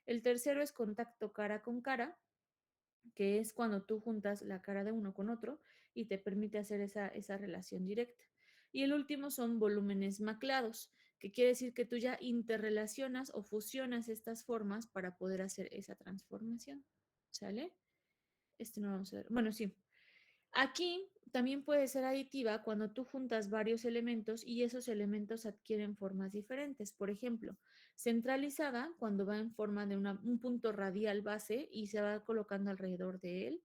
El tercero es contacto cara con cara, que es cuando tú juntas la cara de uno con otro y te permite hacer esa relación directa. Y el último son volúmenes maclados, que quiere decir que tú ya interrelacionas o fusionas estas formas para poder hacer esa transformación. ¿Sale? No vamos a ver. Bueno, sí. Aquí también puede ser aditiva cuando tú juntas varios elementos y esos elementos adquieren formas diferentes. Por ejemplo, centralizada cuando va en forma de un punto radial base y se va colocando alrededor de él.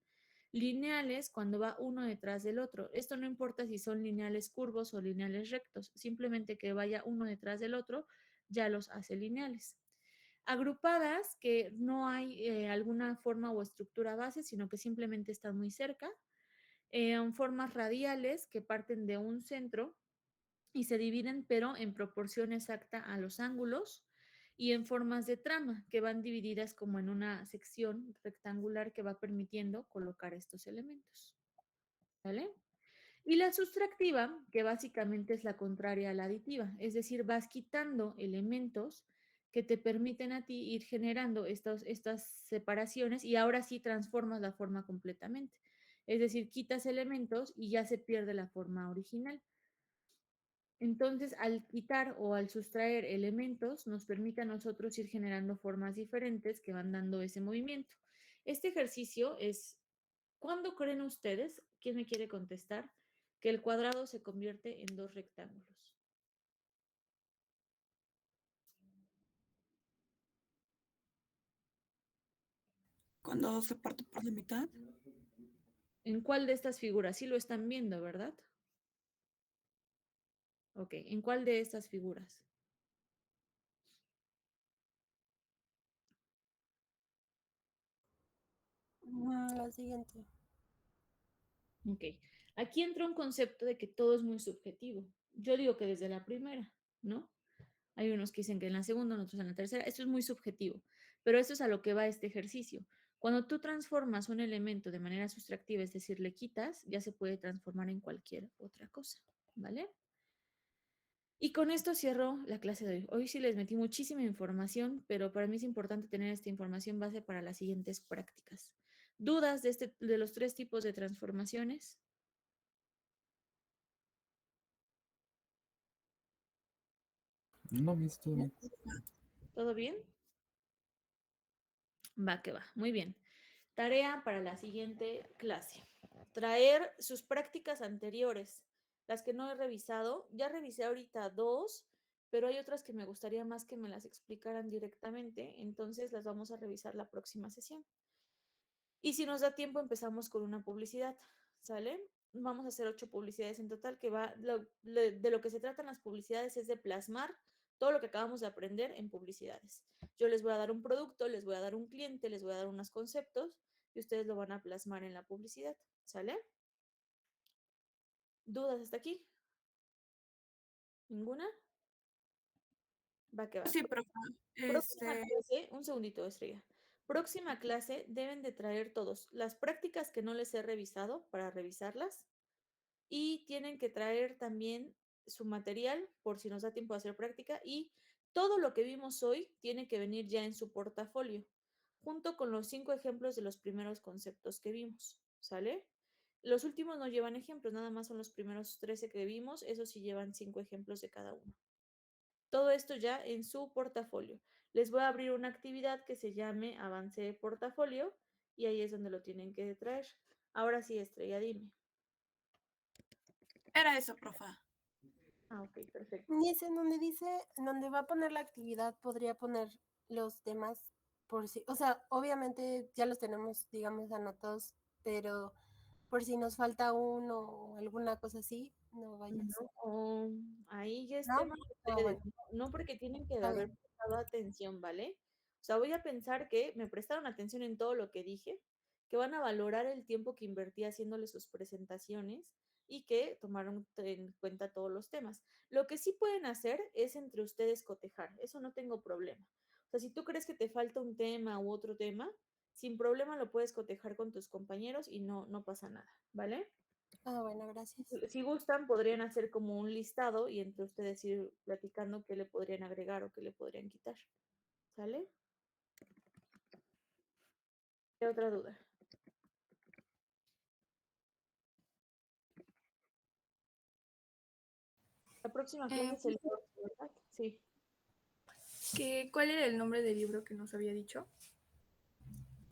Lineales cuando va uno detrás del otro. Esto no importa si son lineales curvos o lineales rectos, simplemente que vaya uno detrás del otro ya los hace lineales. Agrupadas, que no hay alguna forma o estructura base, sino que simplemente están muy cerca. Formas radiales que parten de un centro y se dividen, pero en proporción exacta a los ángulos y en formas de trama, que van divididas como en una sección rectangular que va permitiendo colocar estos elementos. ¿Vale? Y la sustractiva, que básicamente es la contraria a la aditiva, es decir, vas quitando elementos que te permiten a ti ir generando estas separaciones y ahora sí transformas la forma completamente. Es decir, quitas elementos y ya se pierde la forma original. Entonces, al quitar o al sustraer elementos, nos permite a nosotros ir generando formas diferentes que van dando ese movimiento. Este ejercicio es, ¿cuándo creen ustedes, quién me quiere contestar, que el cuadrado se convierte en dos rectángulos? Cuando se parte por la mitad. ¿En cuál de estas figuras? Sí lo están viendo, ¿verdad? Ok, ¿en cuál de estas figuras? La siguiente. Ok, aquí entra un concepto de que todo es muy subjetivo. Yo digo que desde la primera, ¿no? Hay unos que dicen que en la segunda, otros en la tercera. Esto es muy subjetivo, pero esto es a lo que va este ejercicio. Cuando tú transformas un elemento de manera sustractiva, es decir, le quitas, ya se puede transformar en cualquier otra cosa, ¿vale? Y con esto cierro la clase de hoy. Hoy sí les metí muchísima información, pero para mí es importante tener esta información base para las siguientes prácticas. ¿Dudas de los tres tipos de transformaciones? No, Miss, todo bien. ¿Todo bien? Va que va, muy bien. Tarea para la siguiente clase. Traer sus prácticas anteriores, las que no he revisado. Ya revisé ahorita dos, pero hay otras que me gustaría más que me las explicaran directamente, entonces las vamos a revisar la próxima sesión. Y si nos da tiempo, empezamos con una publicidad, ¿sale? Vamos a hacer 8 publicidades en total, que va, de lo que se tratan las publicidades es de plasmar todo lo que acabamos de aprender en publicidades. Yo les voy a dar un producto, les voy a dar un cliente, les voy a dar unos conceptos y ustedes lo van a plasmar en la publicidad, ¿sale? ¿Dudas hasta aquí? ¿Ninguna? Va que va. Sí, profe. Próxima clase, un segundito, Estrella. Próxima clase deben de traer todos las prácticas que no les he revisado para revisarlas y tienen que traer también su material por si nos da tiempo de hacer práctica y todo lo que vimos hoy tiene que venir ya en su portafolio, junto con los 5 ejemplos de los primeros conceptos que vimos, ¿sale? Los últimos no llevan ejemplos, nada más son los primeros 13 que vimos, esos sí llevan 5 ejemplos de cada uno. Todo esto ya en su portafolio. Les voy a abrir una actividad que se llame Avance de Portafolio y ahí es donde lo tienen que traer. Ahora sí, Estrella, dime. Era eso, profe. Ah, ok, perfecto. Y es en donde dice, en donde va a poner la actividad, podría poner los temas por si, o sea, obviamente ya los tenemos, digamos, anotados, pero por si nos falta uno o alguna cosa así, no vaya a ser. No, ahí ya es ¿No? tema de Ah, ustedes, bueno, no porque tienen que está haber bien. prestado atención, ¿vale? O sea, voy a pensar que me prestaron atención en todo lo que dije, que van a valorar el tiempo que invertí haciéndole sus presentaciones y que tomaron en cuenta todos los temas. Lo que sí pueden hacer es entre ustedes cotejar, eso no tengo problema. O sea, si tú crees que te falta un tema u otro tema, sin problema lo puedes cotejar con tus compañeros y no pasa nada, ¿vale? Ah, bueno, gracias. Si gustan, podrían hacer como un listado y entre ustedes ir platicando qué le podrían agregar o qué le podrían quitar. ¿Sale? ¿Qué otra duda? La próxima clase es el 8, ¿verdad? Sí. ¿Cuál era el nombre del libro que nos había dicho?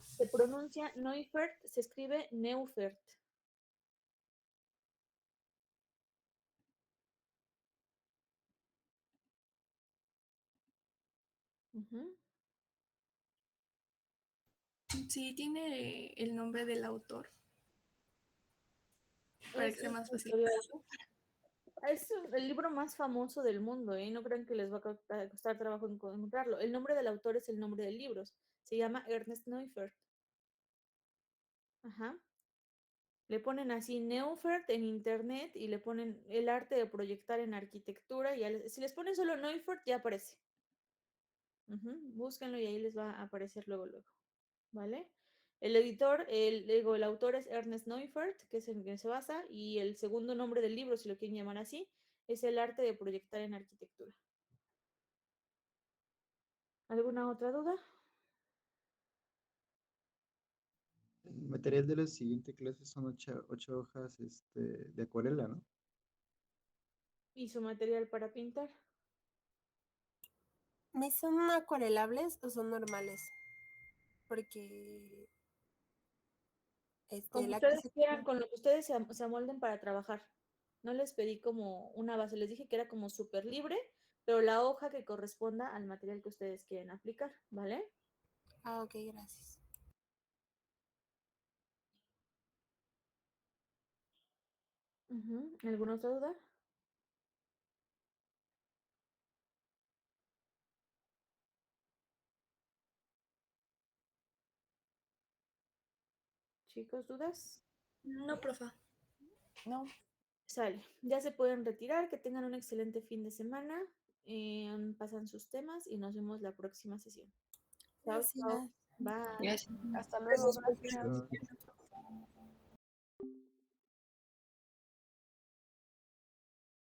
Se pronuncia Neufert, se escribe Neufert. Ujú. Sí, tiene el nombre del autor. Para que sea más fácil. Es el libro más famoso del mundo, ¿eh? No crean que les va a costar trabajo encontrarlo. El nombre del autor es el nombre del libro. Se llama Ernest Neufert. Ajá. Le ponen así Neufert en internet y le ponen el arte de proyectar en arquitectura. Y si les ponen solo Neufert, ya aparece. Búsquenlo y ahí les va a aparecer luego, ¿vale? El editor, el autor es Ernest Neufert, que es en que se basa, y el segundo nombre del libro, si lo quieren llamar así, es el arte de proyectar en arquitectura. ¿Alguna otra duda? El material de la siguiente clase son 8 hojas de acuarela, ¿no? ¿Y su material para pintar? ¿Me son acuarelables o son normales? Porque Como la que ustedes se... quieran, con lo que ustedes se amolden para trabajar. No les pedí como una base, les dije que era como súper libre, pero la hoja que corresponda al material que ustedes quieren aplicar, ¿vale? Ah, ok, gracias. ¿Alguna otra duda? Chicos, ¿dudas? No, profa. No. Sale. Ya se pueden retirar, que tengan un excelente fin de semana. Pasan sus temas y nos vemos la próxima sesión. Chao, chao. Gracias. Bye. Gracias. Hasta luego. Gracias, profe. Gracias. Pero